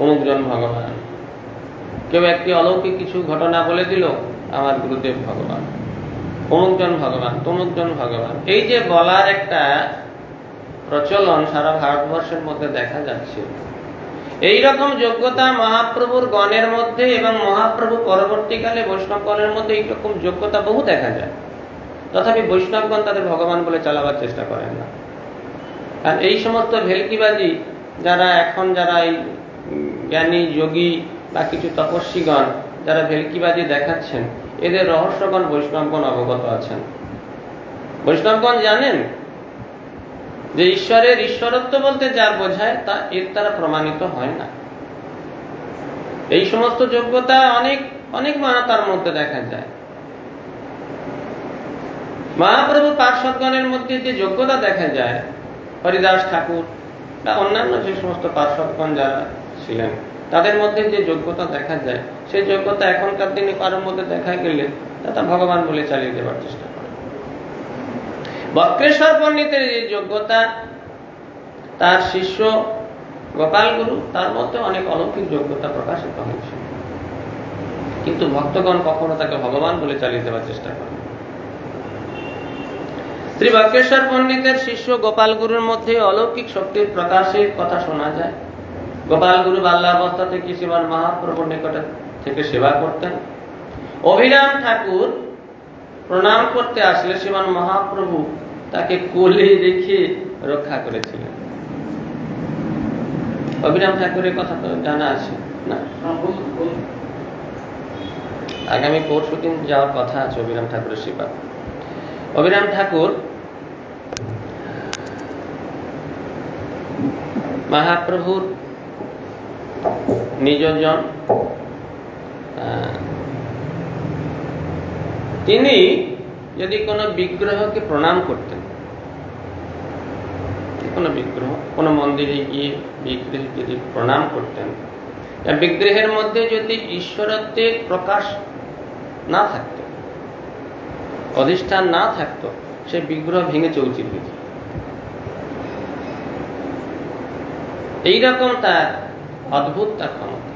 অমুকজন ভগবান। কেউ একটি অলৌকিক কিছু ঘটনা বলে দিল, আমার গুরুদেব ভগবান, অমুকজন ভগবান, তমুকজন ভগবান। এই যে বলার একটা প্রচলন সারা ভারতবর্ষের মধ্যে দেখা যাচ্ছে, এই রকম যোগ্যতা মহাপ্রভুর গণের মধ্যে এবং মহাপ্রভু পরবর্তীকালে বৈষ্ণবগণের মধ্যে এইরকম যোগ্যতা বহু দেখা যায়। তথাপি বৈষ্ণবগণ তাদের ভগবান বলে চালাবার চেষ্টা করেন না। আর এই সমস্ত ভেলকিবাজি যারা এই জ্ঞানী, যোগী বা কিছু তপস্বীগণ যারা ভেলকিবাজি দেখাচ্ছেন, এদের রহস্যগণ বৈষ্ণবগণ অবগত আছেন। বৈষ্ণবগণ জানেন যে ঈশ্বরের ঈশ্বরত্ব বলতে যা বোঝায় তা এর দ্বারা প্রমাণিত হয় না। এই সমস্ত যোগ্যতা অনেক অনেক মানতার মধ্যে দেখা যায়। মহাপ্রভু পার্শ্বদগণের মধ্যে যে যোগ্যতা দেখা যায়, হরিদাস ঠাকুর বা অন্যান্য যে সমস্ত পার্শ্বদগণ যারা ছিলেন, তাদের মধ্যে যে যোগ্যতা দেখা যায়, সেই যোগ্যতা এখনকার দিনে কারোর মধ্যে দেখা গেলে তা ভগবান বলে চালিয়ে দেওয়ার চেষ্টা করে। বক্রেশ্বর পণ্ডিতের যে যোগ্যতা, তার শিষ্য গোপাল গুরু, তার মধ্যে অনেক অলৌকিক যোগ্যতা প্রকাশিত হয়েছে, কিন্তু ভক্তগণ কখনো তাকে ভগবান বলে চালিয়ে দেওয়ার চেষ্টা করে। শ্রী বক্রেশ্বর পণ্ডিতের শিষ্য গোপাল গুরুর মধ্যে অলৌকিক শক্তির প্রকাশের কথা শোনা যায়। গোপাল গুরু বাল্যাবস্থা থেকে শ্রীমান মহাপ্রভুর নিকটে থেকে সেবা করতেন। অভিরাম ঠাকুর প্রণাম করতে আসলে শ্রীমান মহাপ্রভু তাকে কোলে রেখে রক্ষা করেছিলেন। অভিরাম ঠাকুরের কথা তো জানা আছে না? আগামী পরশুদিন যাওয়ার কথা আছে অভিরাম ঠাকুরের সেবা। অভিরাম ঠাকুর মহাপ্রভুর নিজজন, তিনি যদি কোনো বিগ্রহকে প্রণাম করতেন, কোনো বিগ্রহ, কোনো মন্দিরে গিয়ে বিগ্রহ যদি প্রণাম করতেন, বিগ্রহের মধ্যে যদি ঈশ্বরত্বের প্রকাশ না থাকতো, অধিষ্ঠান না থাকতো, সে বিগ্রহ ভেঙে চৌচির হয়ে যেত। এইরকম তার অদ্ভুত তার ক্ষমতা।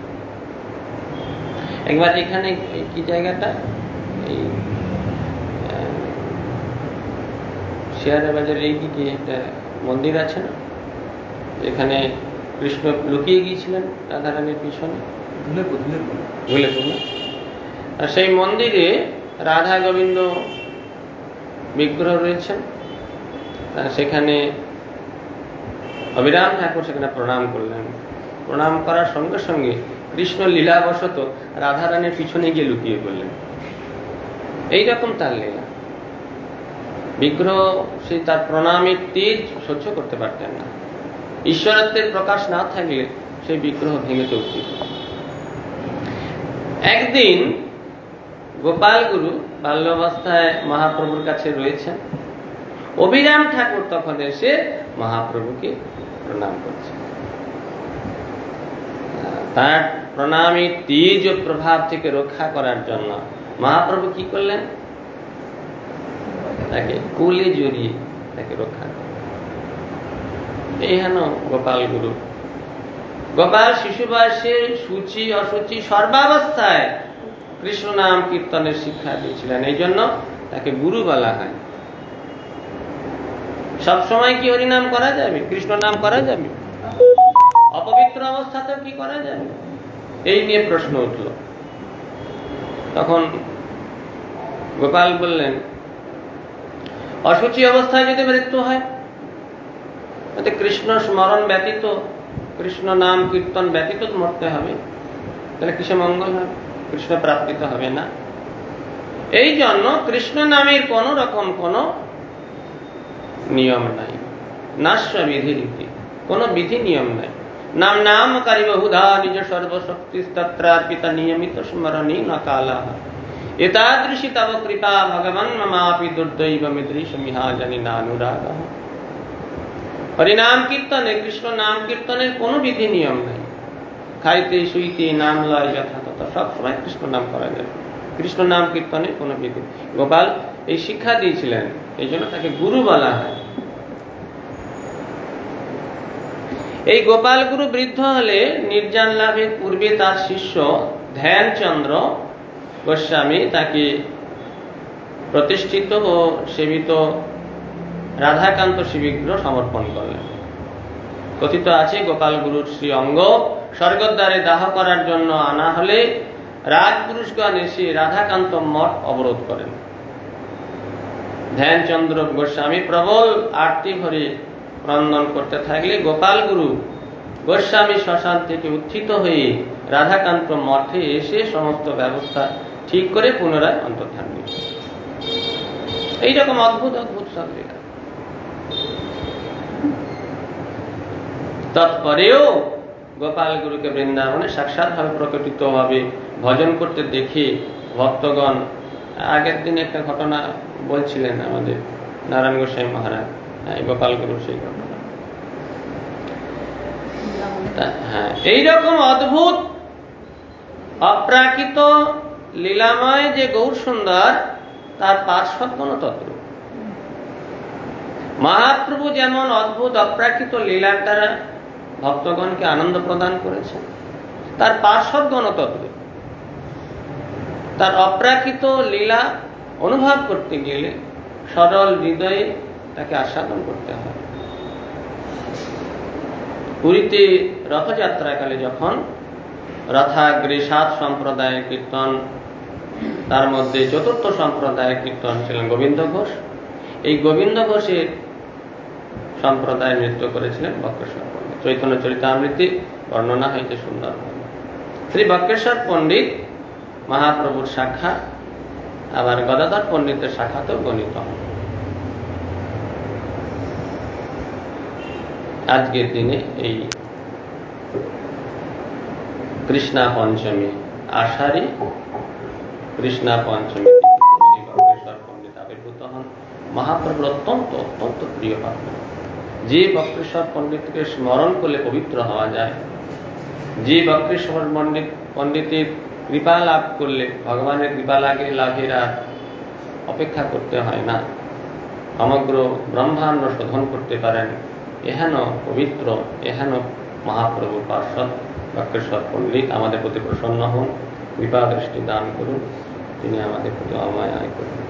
একবার এখানে কি জায়গাটা, এই শেয়ারা বাজারের এই দিকে একটা মন্দির আছে না, যেখানে কৃষ্ণ লুকিয়ে গিয়েছিলেন রাধারানীর পিছনে, ধুলেপুর না? আর সেই মন্দিরে রাধা গোবিন্দ বিগ্রহ রয়েছেন। সেখানে অভিরাম ঠাকুর সেখানে প্রণাম করলেন। প্রণাম করার সঙ্গে সঙ্গে কৃষ্ণ লীলাবশত রাধারানীর পিছনে গিয়ে লুকিয়ে পড়লেন। এইরকম তার লীলা। বিগ্রহ সে তার প্রণামের তেজ সহ্য করতে পারতেন না। ঈশ্বরত্বের প্রকাশ না থাকলে সেই বিগ্রহ ভেঙে চৌচির। একদিন গোপাল গুরু বাল্যাবস্থায় মহাপ্রভুর কাছে রয়েছেন। অভিরাম ঠাকুর তখন এসে মহাপ্রভুকে প্রণাম করছে। তার প্রণামী তেজ ও প্রভাব থেকে রক্ষা করার জন্য মহাপ্রভু কি করলেন? তাকে কোলে জড়িয়ে তাকে রক্ষা করলেন। এই হেন গোপাল গুরু। গোপাল শিশু বয়সে সূচি অসুচি সর্বাবস্থায় কৃষ্ণ নাম কীর্তনের শিক্ষা দিয়েছিলেন, এই জন্য তাকে গুরু বলা হয়। সবসময় কি হরিনাম করা যাবে? কৃষ্ণ নাম করা যাবে? অপবিত্র অবস্থাতেও কি করা যাবে? এই নিয়ে প্রশ্ন উঠল। তখন গোপাল বললেন, অসুচি অবস্থায় যদি মৃত্যু হয়, তাতে কৃষ্ণ স্মরণ ব্যতীত, কৃষ্ণ নাম কীর্তন ব্যতীত মরতে হবে, তাহলে কিসে মঙ্গল হবে? কৃষ্ণ প্রাপ্তি তো হবে না। এই জন্য কৃষ্ণ নামের কোন রকম কোন নিয়ম নাই, নাস্য বিধি রীতি, কোন বিধি নিয়ম নাই। নাম নামকারী বহুধা নিজ সর্বশক্তি তত্রার্পিত নিয়মিত স্মরণী ন কালাহ এতাদৃশী তব কৃপা ভগবান মমাপি দুর্দৈব মিদৃশমিহা জানি নানুরাগঃ। হরিনাম কীর্তনে, কৃষ্ণ নাম কীর্তনের কোনো বিধি নিয়ম নাই। খাইতে শুইতে নাম লয় যথাযথ, সবসময় কৃষ্ণ নাম করা যাবে। কৃষ্ণ নাম কীর্তনের কোনো বিধি। গোপাল এই শিক্ষা দিয়েছিলেন, এই জন্য তাকে গুরু বলা হয়। এই গোপাল গুরু বৃদ্ধ হলে নির্জান লাভের পূর্বে তার শিষ্য ধ্যানচন্দ্র গোস্বামী তাকে প্রতিষ্ঠিত ও সেবিত রাধাকান্ত শিবিগ্রহ সমর্পণ করলেন। কথিত আছে, গোপাল গুরুর শ্রী অঙ্গ স্বর্গদ্বারে দাহ করার জন্য আনা হলে রাজপুরুষগণ এসে রাধাকান্ত মঠ অবরোধ করেন। ধ্যানচন্দ্র গোস্বামী প্রবল আরতি ভরে ক্রন্দন করতে থাকলে গোপাল গুরু গোস্বামী শ্মশান থেকে উত্থিত হয়ে রাধাকান্ত মঠে এসে সমস্ত ব্যবস্থা ঠিক করে পুনরায় অন্তর্ধান দিলেন। এইরকম অদ্ভুত অদ্ভুত সব লীলা। তৎপরেও গোপাল গুরুকে বৃন্দাবনে সাক্ষাৎ ভাবে প্রকটিত ভাবে ভজন করতে দেখে ভক্তগণ, আগের দিন একটা ঘটনা বলছিলেন আমাদের নারায়ণ গোস্বামী মহারাজ, গোপাল গুরুর সেই ঘটনা। হ্যাঁ, এইরকম অদ্ভুত অপ্রাকৃত লীলাময় যে গৌর সুন্দর, তার পার্শ্বগণ তদ্রূপ। মহাপ্রভু যেমন অদ্ভুত অপ্রাকৃত লীলার দ্বারা ভক্তগণকে আনন্দ প্রদান করেছেন, তার পার্শ্বগণ তদ্রূপ। তার অপ্রাকৃত লীলা অনুভব করতে গেলে সরল হৃদয়ে তাকে আস্বাদন করতে হয়। পুরীতে রথযাত্রাকালে যখন রথাগ্রে 7 সম্প্রদায়ের কীর্তন, তার মধ্যে চতুর্থ সম্প্রদায়ের কীর্তন ছিলেন গোবিন্দ ঘোষ। এই গোবিন্দ ঘোষের সম্প্রদায় নৃত্য করেছিলেন বক্রেশ্বর পণ্ডিত। চৈতন্য চরিতামৃতে বর্ণনা হয়েছে সুন্দরভাবে। শ্রী বক্রেশ্বর পণ্ডিত মহাপ্রভুর শাখা, আবার গদাধর পণ্ডিতের শাখাতেও গণিত হন। আজকের দিনে এই কৃষ্ণা পঞ্চমী, আষাঢ়ী কৃষ্ণা পঞ্চমী শ্রী বক্রেশ্বর পণ্ডিত আবির্ভূত হন। মহাপ্রভুর অত্যন্ত অত্যন্ত প্রিয় পাত্র। যে বক্রেশ্বর পণ্ডিতকে স্মরণ করলে পবিত্র হওয়া যায়, যে বক্রেশ্বর পণ্ডিতের কৃপা লাভ করলে, ভগবানের কৃপা লাভের আর অপেক্ষা করতে হয় না, সমগ্র ব্রহ্মাণ্ড শোধন করতে পারেন, এহেন পবিত্র, এহেন মহাপ্রভু পার্শ্বদ বক্রেশ্বর পণ্ডিত আমাদের প্রতি প্রসন্ন হন, কৃপা দৃষ্টি দান করুন, তিনি আমাদের প্রতি অমায় করুন।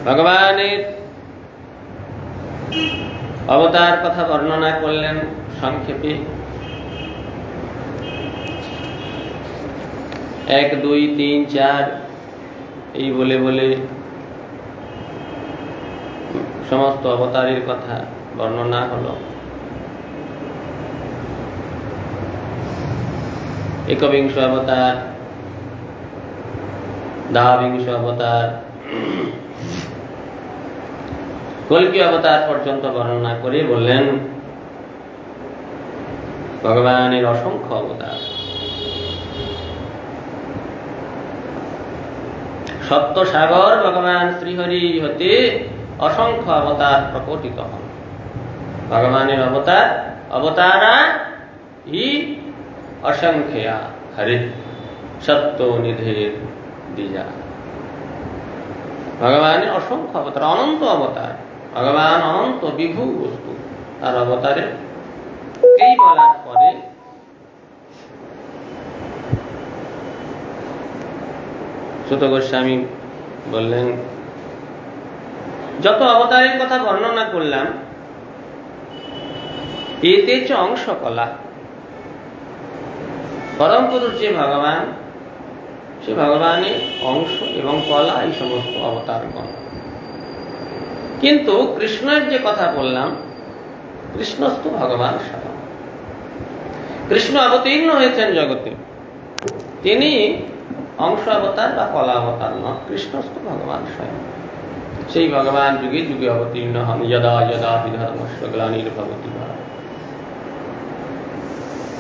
ভগবানের অবতার কথা বর্ণনা করলেন সংক্ষেপে। 1, 2, 3, 4 এই বলে বলে সমস্ত অবতারের কথা বর্ণনা হলো। একবিংশ অবতার, দ্বাবিংশ অবতার, কল্কি অবতার পর্যন্ত বর্ণনা করে বললেন ভগবানের অসংখ্য অবতার। সপ্ত সাগর ভগবান শ্রীহরি হতে অসংখ্য অবতার প্রকটিত হন। ভগবানের অবতার অবতারা হি অসংখ্যা হরি সত্য নিধের দ্বিজা। ভগবানের অসংখ্য অবতার, অনন্ত অবতার। ভগবান অনন্ত বিভু বস্তু, তার অবতারে এই বলার পরে সুত গোস্বামী বললেন, যত অবতারের কথা বর্ণনা করলাম এতে চ অংশ কলা। পরম পুরুষ যে ভগবান, সে ভগবানের অংশ এবং কলা এই সমস্ত অবতারগণ। কিন্তু কৃষ্ণের যে কথা বললাম, কৃষ্ণস্তু ভগবান স্বয়ং। কৃষ্ণ অবতীর্ণ হয়েছেন জগতে, তিনি অংশ অবতার বা কলা অবতার নন, কৃষ্ণস্তু ভগবান স্বয়ং। সেই ভগবান যুগে যুগে অবতীর্ণ হন। যদা যদা হি ধর্মস্য গ্লানির্ভবতি ভারত।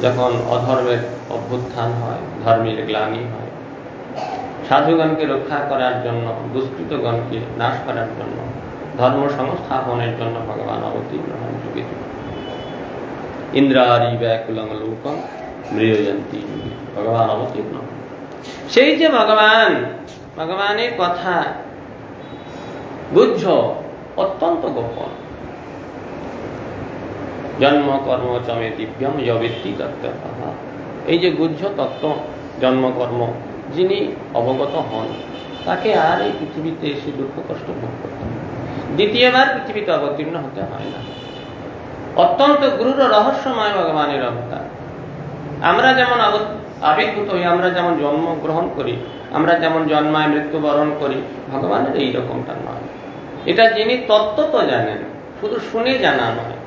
যখন অধর্মের অভ্যুত্থান হয়, ধর্মের গ্লানি হয়, সাধুগণকে রক্ষা করার জন্য, দুষ্কৃতগণকে নাশ করার জন্য, ধর্ম সংস্থাপনের জন্য ভগবান অবতীর্ণ হন যুগে যুগে। ইন্দ্রারি ব্যাকুলং লোকং মৃয়য়ন্তি যুগে, ভগবান অবতীর্ণ। সেই যে ভগবান, ভগবানের কথা গুহ্য, অত্যন্ত গোপন। জন্ম কর্ম চমে দিব্যম যবেত্তি তত্ত্ব। এই যে গুহ্য তত্ত্ব, জন্ম কর্ম, যিনি অবগত হন, তাকে আর এই পৃথিবীতে এসে দুঃখ কষ্ট ভোগ করতে হয়, দ্বিতীয়বার পৃথিবীতে অবতীর্ণ হতে হয় না। অত্যন্ত গুরুর রহস্যময় ভগবানের অবতার। আমরা যেমন আবির্ভূত হই, আমরা যেমন জন্ম গ্রহণ করি, আমরা যেমন জন্মায় মৃত্যুবরণ করি, ভগবানের এই রকমটা নয়। এটা যিনি তত্ত্ব তো জানেন, শুধু শুনে জানা নয়।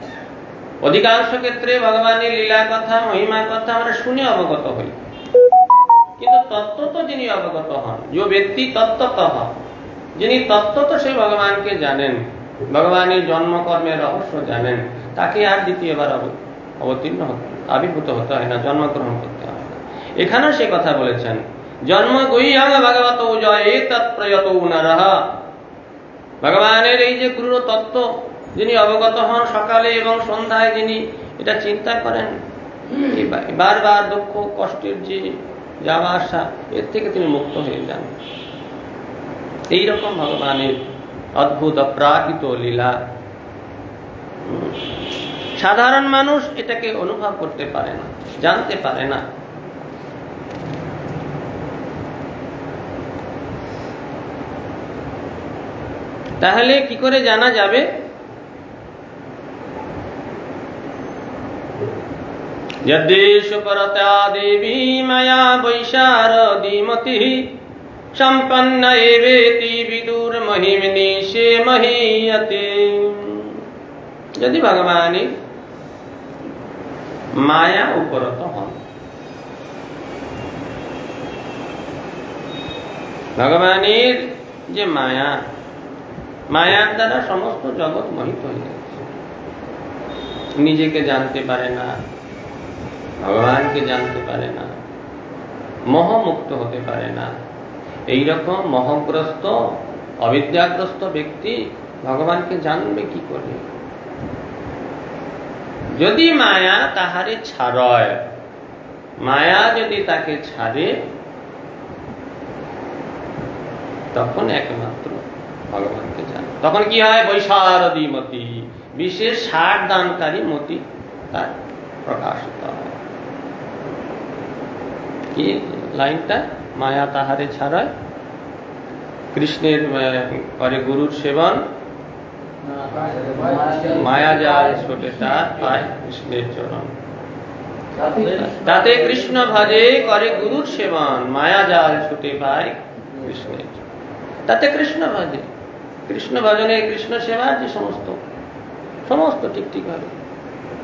অধিকাংশ ক্ষেত্রে ভগবানের লীলা কথা, মহিমা কথা আমরা শুনে অবগত হই, কিন্তু তত্ত্ব তো যিনি অবগত হন, যে ব্যক্তি তত্ত্বতঃ, যিনি তত্ত্বত সেই ভগবানকে জানেন, ভগবানের জন্মকর্মের রহস্য জানেন, তাকে আর দ্বিতীয়বার অবতীর্ণ হতে, আবির্ভূত হতে হয় না, জন্মগ্রহণ করতে হয় না। এখানেও সে কথা বলেছেন, জন্ম গুহ্যং ভগবত জয়ে তৎপ্রয়ত নরঃ। ভগবানের এই যে গুরু তত্ত্ব যিনি অবগত হন, সকালে এবং সন্ধ্যায় যিনি এটা চিন্তা করেন, বারবার দুঃখ কষ্টের যে যাওয়া আসা, এর থেকে তিনি মুক্ত হয়ে যান। এইরকম ভগবানের অদ্ভুত অপ্রাকৃত লীলা সাধারণ মানুষ এটাকে অনুভব করতে পারে না, জানতে পারে না। তাহলে কি করে জানা যাবে? যদ্দেশ পরতা দেবী মায়া বৈশারদীমতি সম্পন্ন এবেতি বিদুর মহিমিনী সে মহীয়তে। যদি ভগবানের মায়া উপরত হন, ভগবানের যে মায়া, মায়ার দ্বারা সমস্ত জগৎ মোহিত হয়ে যাচ্ছে, নিজেকে জানতে পারে না, ভগবানকে জানতে পারে না, মোহমুক্ত হতে পারে না। এইরকম মোহগ্রস্ত অবিদ্যাগ্রস্ত ব্যক্তি ভগবানকে জানবে কি করে? যদি মায়া তাহারে ছাড়য়, মায়া যদি তাকে ছাড়ে, তখন একমাত্র ভগবানকে জানে। তখন কি হয়? বৈশারদী মতি, বিশেষ সার দানকারী মতি তার প্রকাশিত হয়। কি লাইনটা? মায়া তাহারে ছাড়ায়, কৃষ্ণের করে গুরুর সেবন, মায়া জাল ছোটে তার পায় কৃষ্ণের চরণ। তাতে কৃষ্ণ ভজে করে গুরুর সেবন, মায়া জাল ছুটে পায় কৃষ্ণের। তাতে কৃষ্ণ ভজে, কৃষ্ণ ভজনে কৃষ্ণ সেবা যে সমস্ত ঠিক ঠিক ভাবে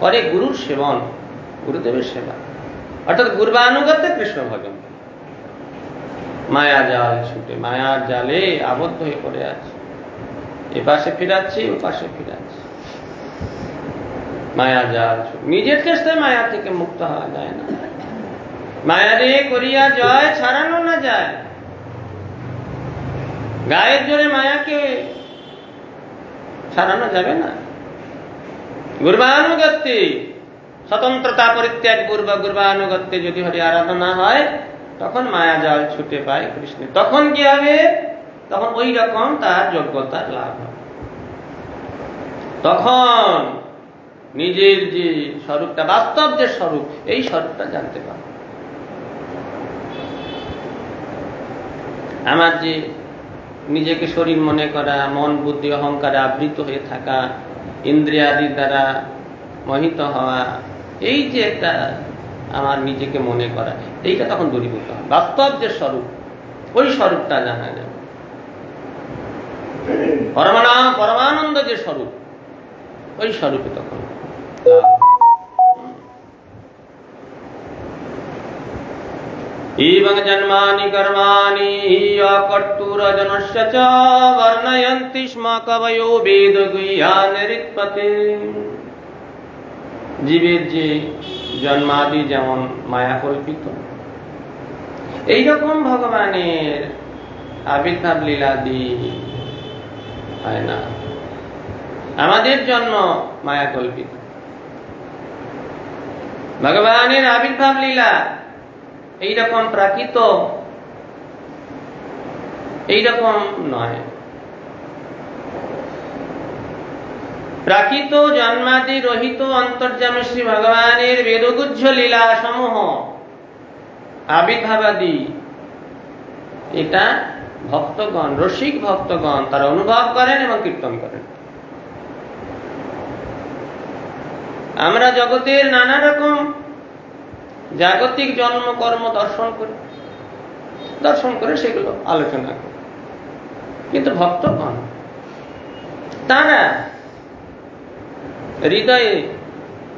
করে গুরুর সেবন, গুরুদেবের সেবা, অর্থাৎ গুরবানুগত্যে কৃষ্ণ ভজন, মায়া জাল ছুটে, মায়ার জালে আবদ্ধ হয়ে পড়ে আছে, এপাশে ফিরাচ্ছি ওপাশে ফিরাচ্ছি, মায়া জাল ছুটে। নিজের চেষ্টায় মায়া থেকে মুক্ত হওয়া যায় না, মায়ারে করিয়া জয় ছাড়ানো না যায়। গায়ের জোরে মায়াকে ছাড়ানো যাবে না। গুরবানুগত্যে স্বতন্ত্রতা পরিত্যাগ পূর্ব গুরবানুগত্যে যদি হরি আরাধনা হয়, তখন মায়া জাল ছুটে পায় কৃষ্ণ। তখন কি হবে? তখন ওই রকম তার যোগ্যতার লাভ হবে। তখন নিজের যে স্বরূপটা, বাস্তব যে স্বরূপ, এই স্বরূপটা জানতে পারবে। আমার যে নিজেকে শরীর মনে করা, মন বুদ্ধি অহংকারে আবৃত হয়ে থাকা, ইন্দ্রিয়াদির দ্বারা মোহিত হওয়া, এই যে একটা আমার নিজেকে মনে করা, এইটা তখন দূরীভূত হয়। বাস্তব যে স্বরূপ, ওই স্বরূপটা জানা যাবে। পরমানন্দ যে স্বরূপ, ওই স্বরূপে তখন एवं जन्मानि कर्माणि अकर्तुरजनस्य च वर्णयन्ति स्म कवयो वेदगुह्यानिरिक्पते। জীবের যে জন্মাদি যেমন মায়া কল্পিত, এইরকম ভগবানের আবির্ভাব লীলাদি হয় না। আমাদের জন্ম মায়া কল্পিত, ভগবানের আবির্ভাব লীলা এইরকম প্রাকৃত এইরকম নয়। প্রাকৃত জন্মাদি রহিত অন্তর্যামী শ্রী ভগবানের বেদগুজ্জ লীলা সমূহ আবির্ভাবাদি, এটা ভক্তগণ, রসিক ভক্তগণ তারা অনুভব করেন এবং কীর্তন করেন। আমরা জগতের নানা রকম জাগতিক জন্ম কর্ম দর্শন করে সেগুলো আলোচনা করে, কিন্তু ভক্তগণ তারা হৃদয়ে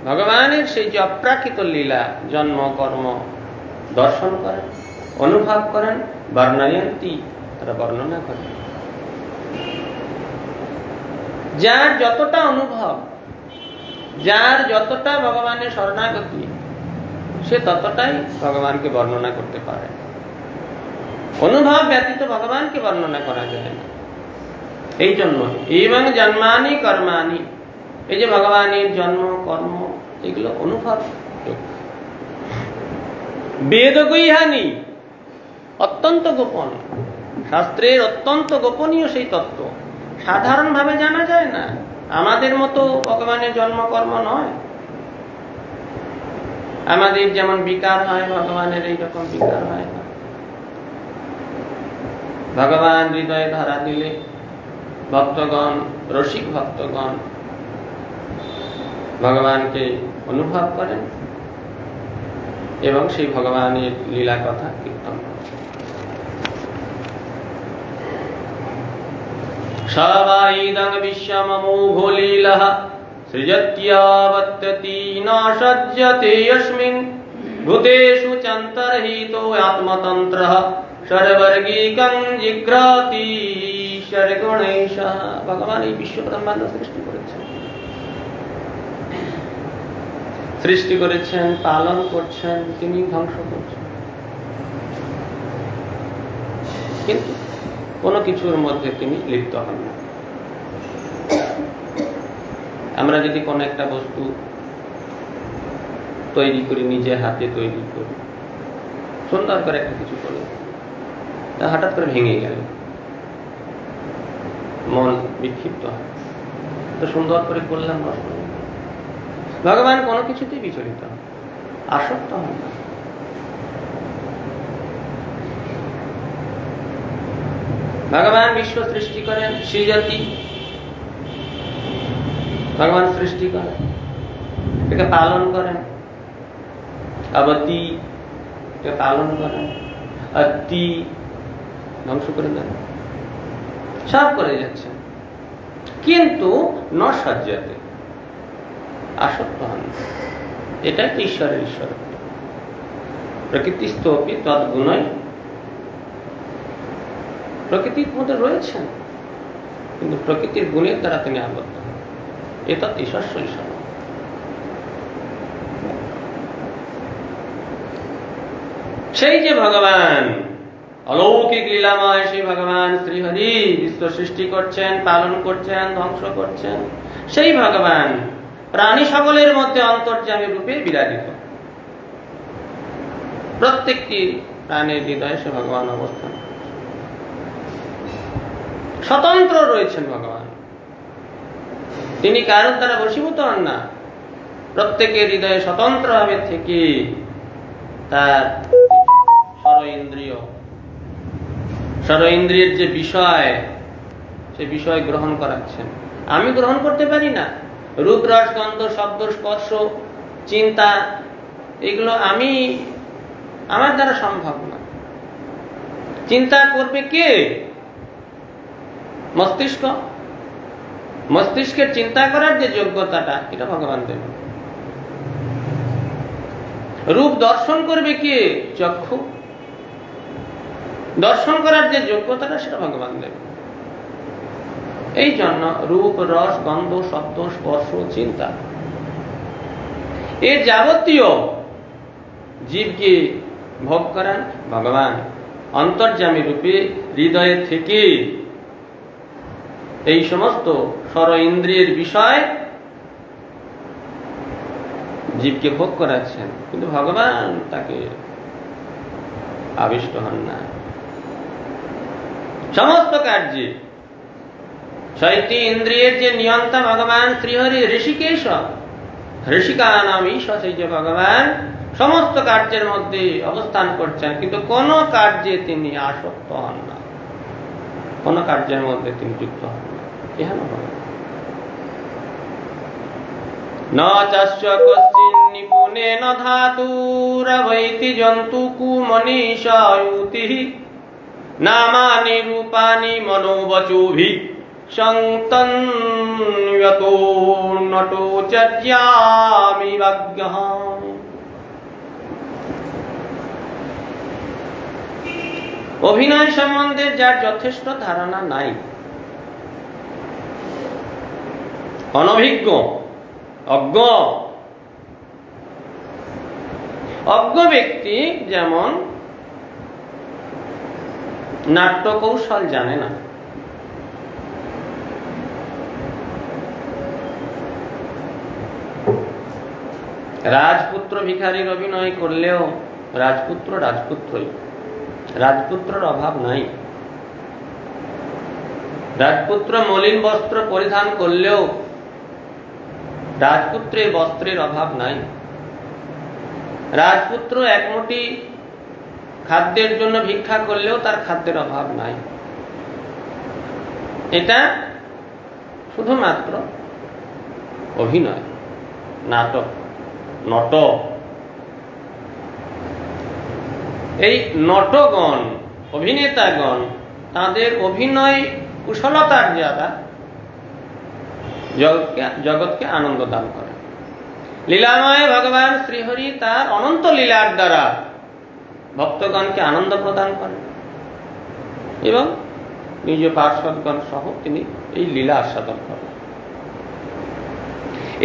ভগবানের সেই যে অপ্রাকৃত লীলা জন্ম কর্ম দর্শন করেন, অনুভব করেন, বর্ণয়ন্তি তারা বর্ণনা করেন। যার যতটা অনুভব, যার যতটা ভগবানের শরণাগতি, সে ততটাই ভগবানকে বর্ণনা করতে পারে। অনুভব ব্যতীত ভগবানকে বর্ণনা করা যায় না। এই জন্য এবং জন্মানি কর্মানি, এই যে ভগবানের জন্ম কর্ম, এগুলো অনুভব। বেদগুহ্যানি, অত্যন্ত গোপন, শাস্ত্রের অত্যন্ত গোপনীয় সেই তত্ত্ব, সাধারণভাবে জানা যায় না। আমাদের মতো ভগবানের জন্মকর্ম নয়। আমাদের যেমন বিকার হয়, ভগবানের এইরকম বিকার হয় না। ভগবান হৃদয়ে ধরা দিলে ভক্তগণ, রসিক ভক্তগণ ভগবানকে অনুভব করেন এবং সেই ভগবানের লীলা কথা কীর্তন করেন। সবাইদং বিশ্বমমোঘো লীলঃ সৃজত্যাবত্যতি ন সজ্জতে যস্মিন ভূতেষু চন্তর্হিতো আত্মতন্ত্রঃ সর্বর্গীকং জিঘ্রতি সর্গুণৈষঃ। ভগবান এই বিশ্ব ব্রহ্মাণ্ড সৃষ্টি করেছেন, পালন করছেন, তিনি ধ্বংস করছেন, কিন্তু কোনো কিছুর মধ্যে তিনি লিপ্ত হন না। আমরা যদি কোনো একটা বস্তু তৈরি করি, নিজে হাতে তৈরি করি, সুন্দর করে একটা কিছু করি, তা হঠাৎ করে ভেঙে গেল, মন বিক্ষিপ্ত হয়, তো সুন্দর করে করলাম, ভগবান কোনো কিছুতেই বিচলিত হন, আসক্ত হন না। ভগবান বিশ্ব সৃষ্টি করেন, সৃজতি, ভগবান সৃষ্টি করেন, এটাকে পালন করেন, অবতি এটাকে পালন করেন, অতি ধ্বংস করে দেন, সব করে যাচ্ছেন, কিন্তু ন সজ্জাতে, আসক্ত হন। এটাই তো ঈশ্বরের ঈশ্বরত্ব। প্রকৃতিস্থপি তদ্গুণই, প্রকৃতির মধ্যে রয়েছেন কিন্তু প্রকৃতির গুণের দ্বারা তিনি আবদ্ধ। এটা ঈশ্বর শৈশব। সেই যে ভগবান অলৌকিক লীলাময়, সেই ভগবান শ্রীহরি বিশ্ব সৃষ্টি করছেন, পালন করছেন, ধ্বংস করছেন, সেই ভগবান প্রাণী সকলের মধ্যে অন্তর্যামী রূপে বিরাজিত। প্রত্যেকটি প্রাণীর হৃদয়ে সে ভগবান অবস্থান, স্বতন্ত্র রয়েছেন ভগবান। তিনি কারোর দ্বারা বশীভূত হন না, প্রত্যেকের হৃদয়ে স্বতন্ত্র ভাবে থেকে তার ষড় ইন্দ্রিয়ের যে বিষয়, সে বিষয় গ্রহণ করাচ্ছেন। আমি গ্রহণ করতে পারি না। রূপ, রস, গন্ধ, শব্দ, স্পর্শ, চিন্তা, এগুলো আমার দ্বারা সম্ভব না। চিন্তা করবে কে? মস্তিষ্ক। মস্তিষ্কের চিন্তা করার যে যোগ্যতাটা, এটা ভগবান দেবেন। রূপ দর্শন করবে কে? চক্ষু। দর্শন করার যে যোগ্যতাটা, সেটা ভগবান দেবেন। এই জন্য রূপ, রস, গন্ধ, শব্দ, স্পর্শ, চিন্তা, এর যাবতীয় জীবকে ভোগ করান ভগবান অন্তর্যামী রূপে হৃদয়ে থেকে। এই সমস্ত ষড় ইন্দ্রিয়ের বিষয় জীবকে ভোগ করাচ্ছেন, কিন্তু ভগবান তাকে আবিষ্ট হন না। সমস্ত কার্যে ছয়টি ইন্দ্রিয়ের যে নিয়ন্তা ভগবান শ্রীহরি, ঋষিকেশ, ঋষিকানাম ঈশ, সেই যে ভগবান সমস্ত কার্যের মধ্যে অবস্থান করছেন, কিন্তু কোন কার্যে তিনি আসক্ত হন না, কোন কার্যের মধ্যে তিনি যুক্ত হন না। কেন ভগবান ন চাস্য কশ্চিন নিপুণেন ধাতুরবৈতি জন্তুকু মনীষায়ুতিঃ নামানি রূপানি মনোবচোভি সংতন্যতো নটো চর্যামি বাগ্যহং। অভিনয় সম্বন্ধে যার যথেষ্ট ধারণা নাই, অনভিজ্ঞ, অজ্ঞ ব্যক্তি যেমন নাট্য কৌশল জানে না, রাজপুত্র ভিখারির অভিনয় করলেও রাজপুত্র রাজপুত্রই, রাজপুত্রের অভাব নাই। রাজপুত্র মলিন বস্ত্র পরিধান করলেও রাজপুত্রের বস্ত্রের অভাব নাই। রাজপুত্র একমুঠি খাদ্যের জন্য ভিক্ষা করলেও তার খাদ্যের অভাব নাই। এটা শুধুমাত্র অভিনয়, নাটক, নট। এই নটগণ, অভিনেতাগণ, তাদের অভিনয় কুশলতার দ্বারা জগৎকে আনন্দ দান করে। লীলাময় ভগবান শ্রীহরি তার অনন্ত লীলার দ্বারা ভক্তগণকে আনন্দ প্রদান করেন এবং নিজ পার্শ্বদগণ সহ তিনি এই লীলা আস্বাদন করেন।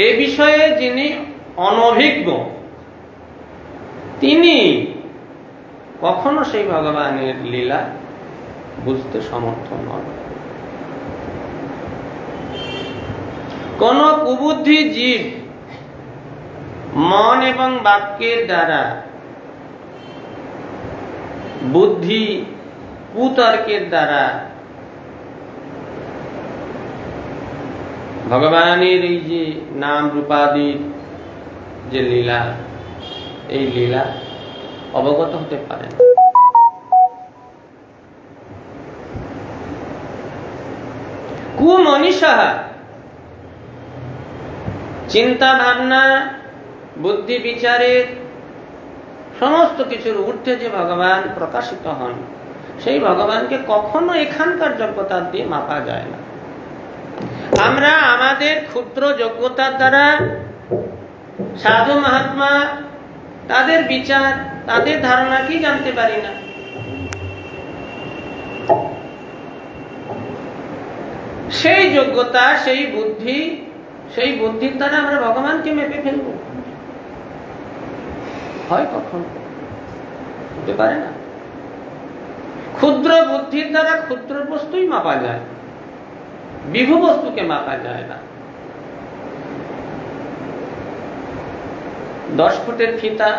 এ বিষয়ে যিনি অনভিজ্ঞ, তিনি কখনো সেই ভগবানের লীলা বুঝতে সমর্থ নন। কোন কুবুদ্ধি জীব মন এবং বাক্যের দ্বারা, বুদ্ধি কুতর্কের দ্বারা ভগবানের এই যে নাম রূপাদির যে লীলা, এই লীলা অবগত হতে পারে না। কুমনীষা, চিন্তা ভাবনা, বুদ্ধি বিচারের সমস্ত কিছুর ঊর্ধ্বে যে ভগবান প্রকাশিত হন, সেই ভগবানকে কখনো এখানকার যোগ্যতা দিয়ে মাপা যায় না। আমরা আমাদের ক্ষুদ্র যোগ্যতার দ্বারা সাধু মহাত্মা, তাদের বিচার, তাদের ধারণাকেই জানতে পারি না। সেই যোগ্যতা, সেই বুদ্ধির দ্বারা আমরা ভগবানকে মেপে ফেলব, হয় কখন হতে পারে না। ক্ষুদ্র বুদ্ধির দ্বারা ক্ষুদ্র বস্তুই মাপা যায়, বিভু বস্তুকে মাপা যায় না। 10 ফুটের ফিতা,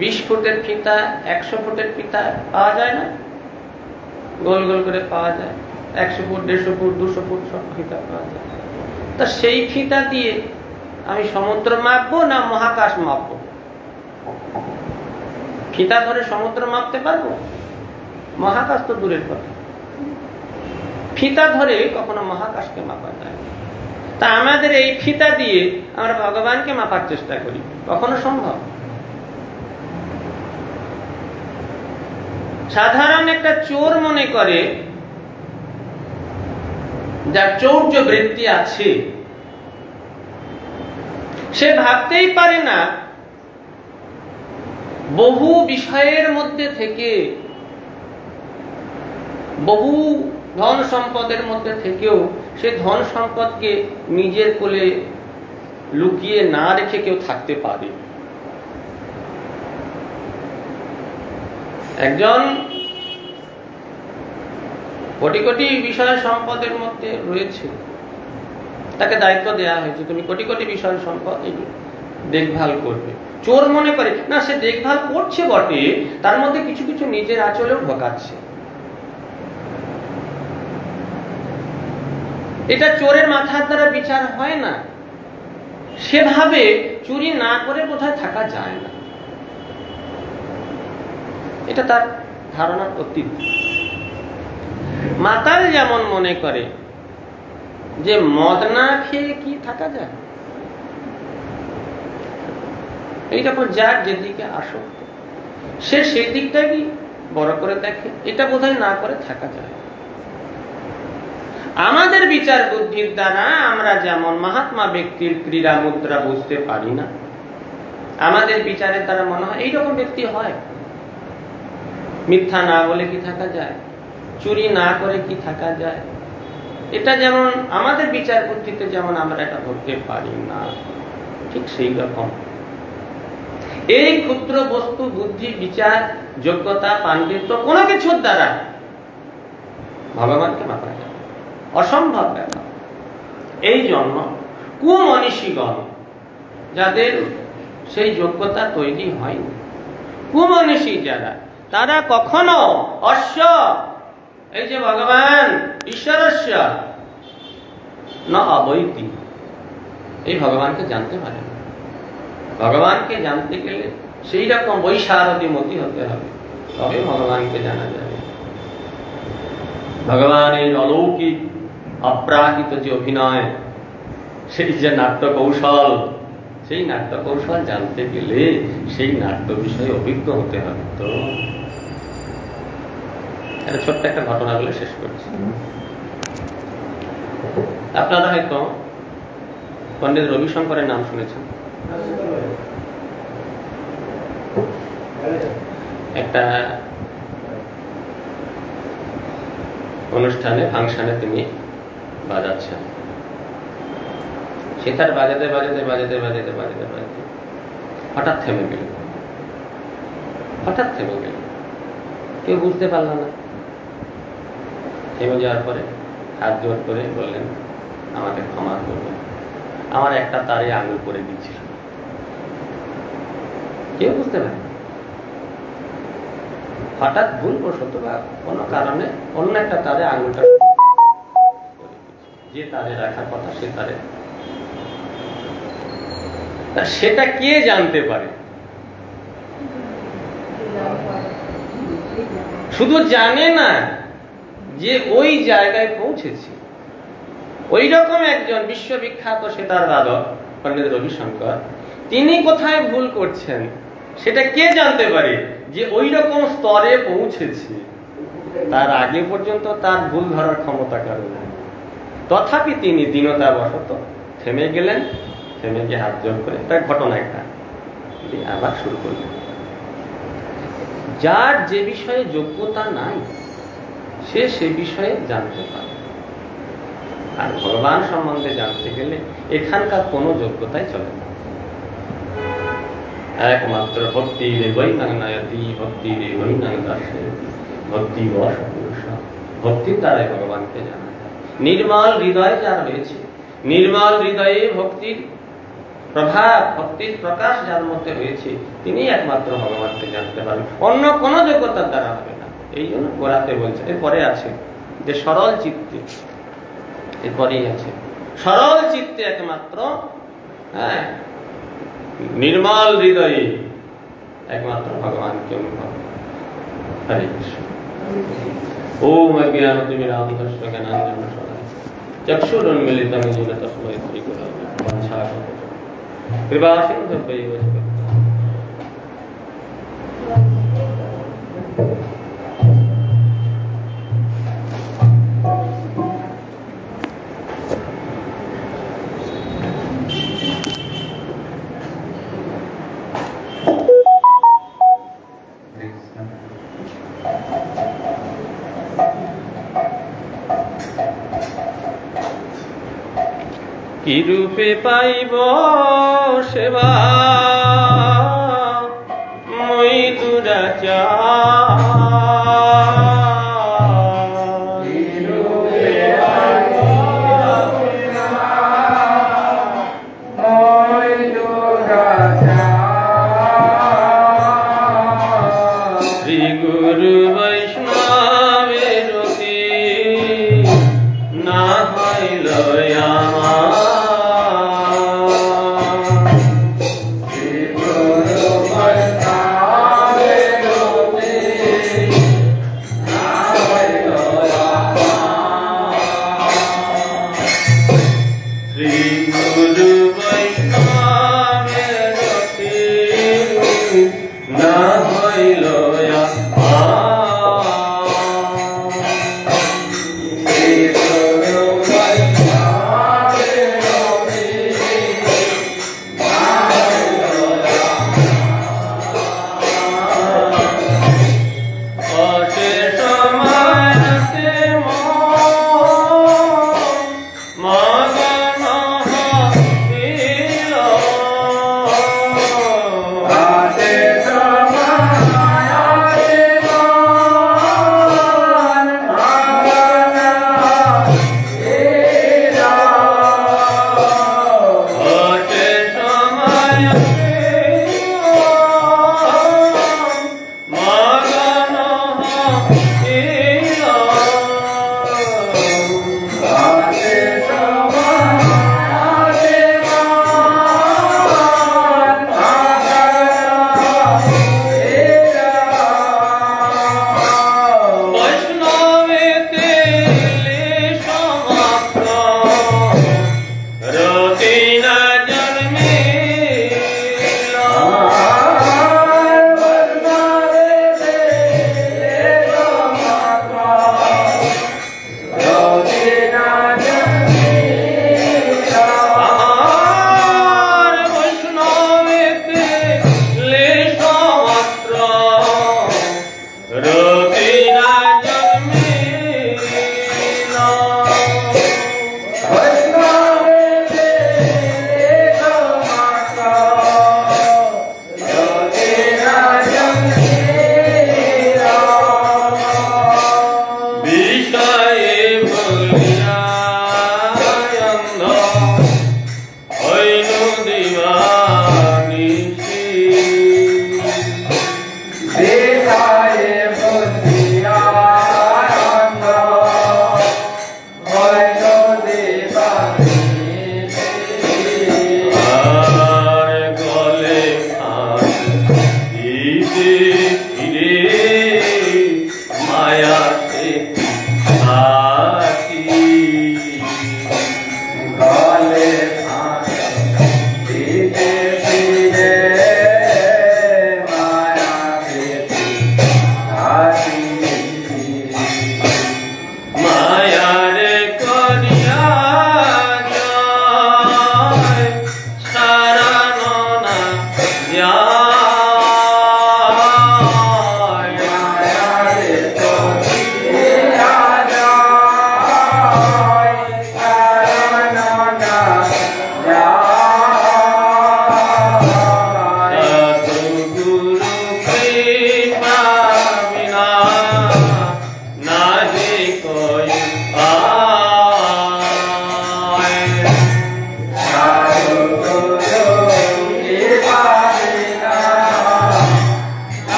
20 ফুটের ফিতা, 100 ফুটের ফিতা পাওয়া যায় না? গোল গোল করে পাওয়া যায়। 100 ফুট, 150 ফুট, 200 ফুট সব ফিতা পাওয়া যায়। তা সেই ফিতা দিয়ে আমি সমুদ্র মাপবো না মহাকাশ মাপবো? ফিতা ধরে সমুদ্র মাপতে পারবো? মহাকাশ তো দূরের কথা। ফিতা ধরে কখনো মহাকাশকে মাপা যায় না। তা আমাদের এই ফিতা দিয়ে আমরা ভগবানকে মাপার চেষ্টা করি, কখনো সম্ভব? সাধারণ একটা চোর মনে করে, যার চৌর্য বৃত্তি আছে, সে ভাবতেই পারে না বহু বিষয়ের মধ্যে থেকে, বহু ধন সম্পদের মধ্যে থেকেও সে ধন সম্পদকে নিজের কোলে লুকিয়ে না রেখে কেউ থাকতে পারে। একজন কোটি কোটি বিষয় সম্পদের মধ্যে রয়েছে, তাকে দায়িত্ব দেওয়া হয়েছে তুমি কোটি কোটি বিষয় সম্পদ দেখভাল করবে। চোর মনে করে না, সে দেখভাল করছে বটে, তার মধ্যে কিছু কিছু নিজের আঁচলেও ঢোকাচ্ছে। এটা চোরের মাথার দ্বারা বিচার হয় না। সেভাবে চুরি না করে বোধহয় থাকা যায় না, এটা তার ধারণার অতীত। মাতাল যেমন মনে করে যে মদ না খেয়ে কি থাকা যায়, এইরকম যার যেদিকে আসক্ত সে সেই দিকটাই বড় করে দেখে, এটা বোধহয় না করে থাকা যায়। আমাদের বিচার বুদ্ধির দ্বারা আমরা যেমন মহাত্মা ব্যক্তির ক্রীড়া মুদ্রা বুঝতে পারি না, আমাদের বিচারের দ্বারা মনে হয় এইরকম ব্যক্তি হয়। মিথ্যা না বলে কি থাকা যায়, চুরি না করে কি থাকা যায়, এটা যেমন আমাদের বিচার বুদ্ধিতে যেমন আমরা এটা ধরতে পারি না, ঠিক সেই রকম এই ক্ষুদ্র বস্তু বুদ্ধি বিচার যোগ্যতা পাণ্ডিত্য কোনো কিছুর দ্বারা ভগবানকে মাপা যায় অসম্ভব ব্যাপার। এই জন্য কুমনীষীগণ, যাদের সেই যোগ্যতা তৈরি হয়নি, কুমনীষী যারা, তারা কখনো অশ্ব, এই যে ভগবান ঈশ্বরস্য না অবৈতি, এই ভগবানকে জানতে পারে না। ভগবানকে জানতে গেলে সেই রকম বৈশারদী মতি হতে হবে, তবে ভগবানকে জানা যাবে। ভগবানের অলৌকিক অপ্রাকৃত যে অভিনয়, সেই যে নাট্য কৌশল, সেই নাট্য কৌশল জানতে গেলে সেই নাট্য বিষয়ে অভিজ্ঞ হতে হবে। তো ছোট্ট একটা ঘটনা বলে শেষ করছি। আপনারা হয়তো পণ্ডিত রবিশঙ্করের নাম শুনেছেন। একটা অনুষ্ঠানে, ফাংশনে তিনি বাজাচ্ছেন। সেতার বাজাতে বাজাতে বাজাতে বাজাতে বাজাতে বাজাতে হঠাৎ থেমে গেল। হঠাৎ থেমে গেল, কেউ বুঝতে পারল না। থেমে যাওয়ার পরে হাত জোর করে বললেন, আমাকে ক্ষমা করবেন, আমার একটা তারে আঙুল করে দিচ্ছিল। কেউ বুঝতে পারে, হঠাৎ ভুলবশত বা কোনো কারণে অন্য একটা তারে আঙুলটা, যে তারে রাখার কথা সে তারে, সেটা কে জানতে পারে? শুধু জানে না যে ওই জায়গায় পৌঁছেছে। ওই রকম একজন বিশ্ববিখ্যাত সেতার বাদক পণ্ডিত রবিশঙ্কর, তিনি কোথায় ভুল করছেন সেটা কে জানতে পারে? যে ওই রকম স্তরে পৌঁছেছে, তার আগে পর্যন্ত তার ভুল ধরার ক্ষমতা কারো নেই। তথাপি তিনি দীনতাবশত থেমে গেলেন, থেমে গিয়ে হাত জোর করে, তার ঘটনা একটা আবার শুরু করলেন। যার যে বিষয়ে যোগ্যতা নাই সে সে বিষয়ে জানতে পারে। আর ভগবান সম্বন্ধে জানতে গেলে এখানকার কোনো যোগ্যতাই চলে না। একমাত্র ভক্তি দেবই নায়তি, ভক্তি দেবই নায়তি, ভক্তি ভক্তির দ্বারাই ভগবানকে জানা যায়। নির্মল হৃদয় যার রয়েছে, নির্মল হৃদয়ে ভক্তির প্রভাব, ভক্তির প্রকাশ যার মধ্যে রয়েছে, তিনি একমাত্র ভগবানকে জানতে পারেন, অন্য কোনো যোগ্যতার দ্বারা হবে না। এই জন্য গোড়াতে বলছে। এরপরে আছে যে সরল চিত্তে, এরপরেই আছে সরল চিত্তে একমাত্র নির্মল হৃদয়ে একমাত্র ভগবানকে অনুভব। হরে কৃষ্ণ। ওম অজ্ঞানতিমিরান্ধস্য জ্ঞানাঞ্জনা শলাকায় চক্ষুরুন্মিলিতং येन তস্मै শ্রীগুরवे নমঃ। কৃপাসিন্ধুভ্যৈব কি রূপে পাইব সেবা মই দুরাচার, শ্রী গুরু বৈষ্ণবের রতি না হইল আমার। শ্রী গুরু বৈষ্ণবের রতি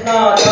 Hare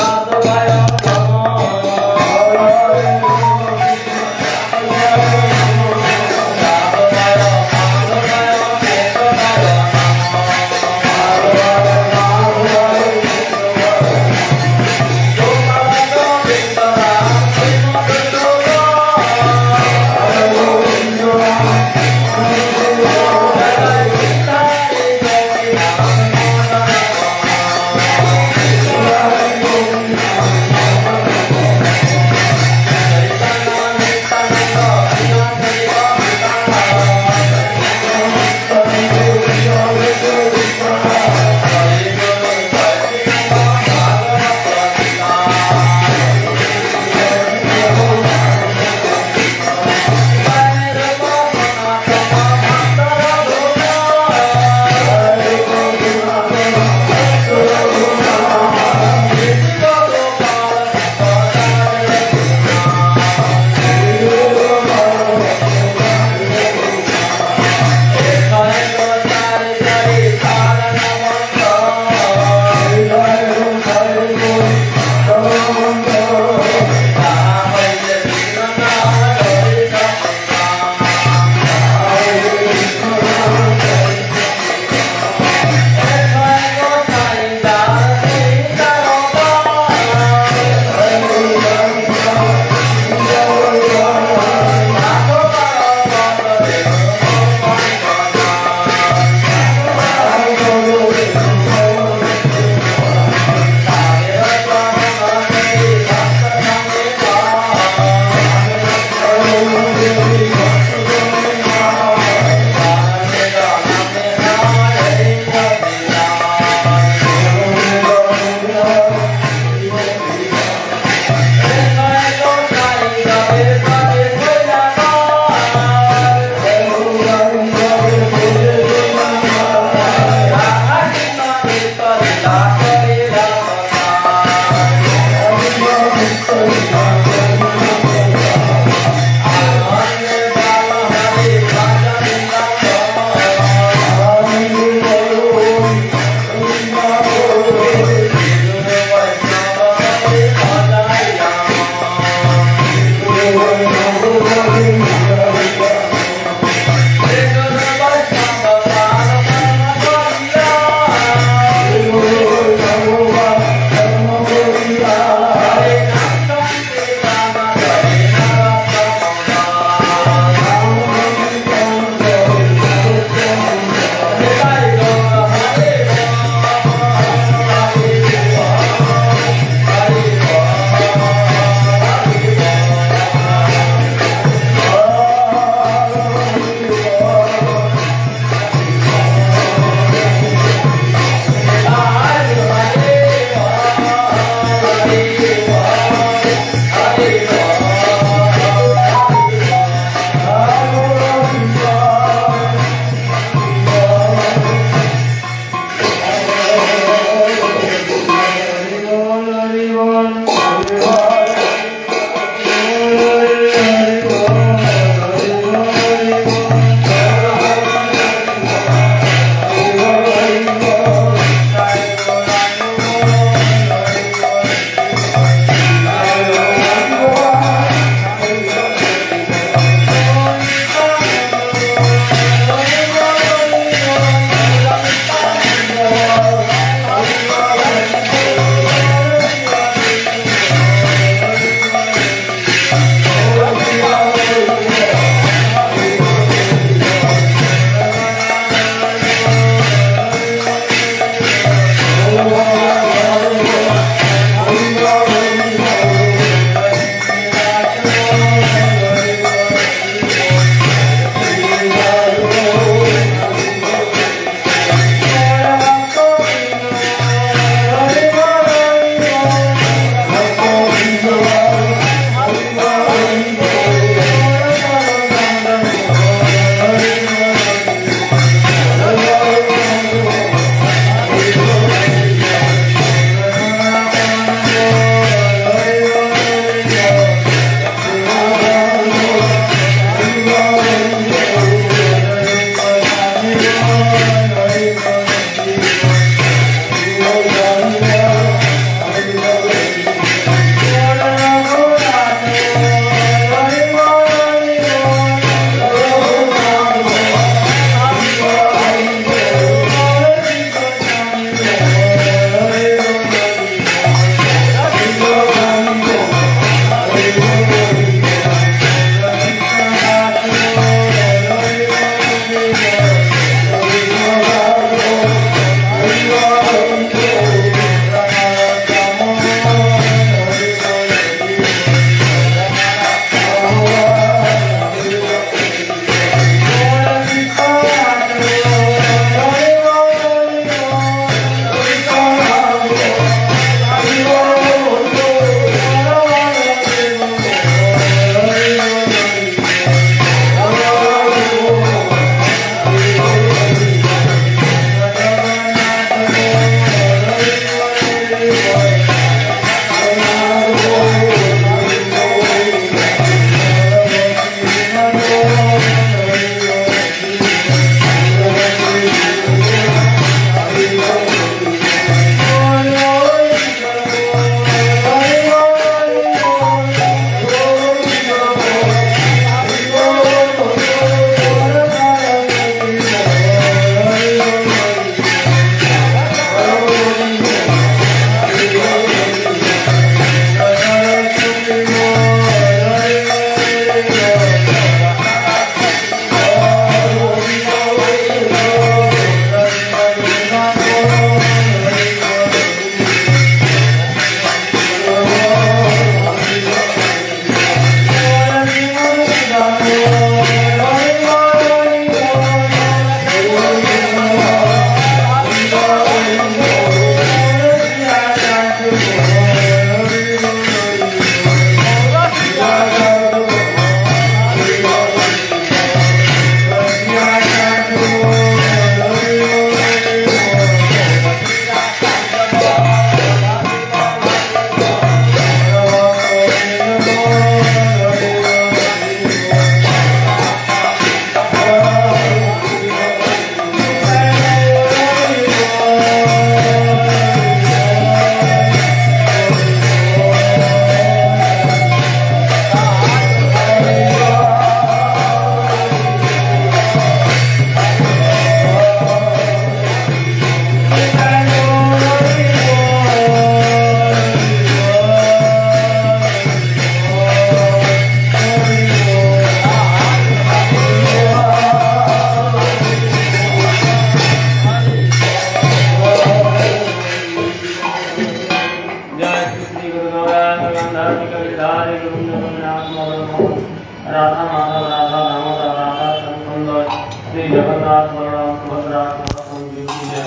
धार्मिक गिरधारी गोविंद गोविंदनाथ मदन राधा माधव राधा दामोदर राधा श्यामसुंदर श्री जगन्नाथ बलराम सुभद्रा संजीव की जय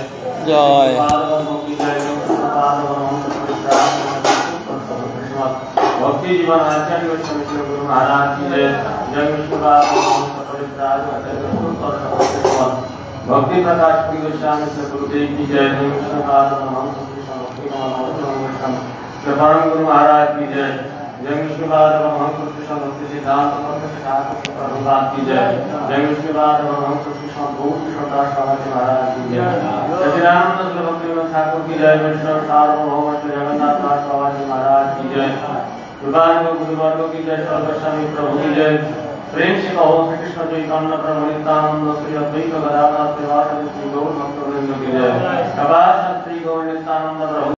जय भक्ति जीवन आचार्य गोस्वामी गुरु महाराज की जय जय विष्णुपाद भक्ति प्रकाश गोस्वामी गुरुदेव की जय जय विष्णुपाद गुरु महाराज की जय जय विष्णुपाद कृष्ण भक्ति सिद्धांत प्रभुपाद की जय जय विष्णुपाद कृष्ण भूषण दास महाराज की जय सचिदानंद भक्ति ठाकुर की जय वैष्णव सार्वभौम श्री जगन्नाथ दास बाबा जी महाराज की जय गुरुवर्गो की जय सर्वस्वामी प्रभु की जय प्रेम से कहो श्री कृष्ण चैतन्य प्रभु नित्यानंद श्री अद्वैत गदाधर श्रीवास श्री गौर भक्तवृंद की जय श्री गौर नित्यानंद प्रभु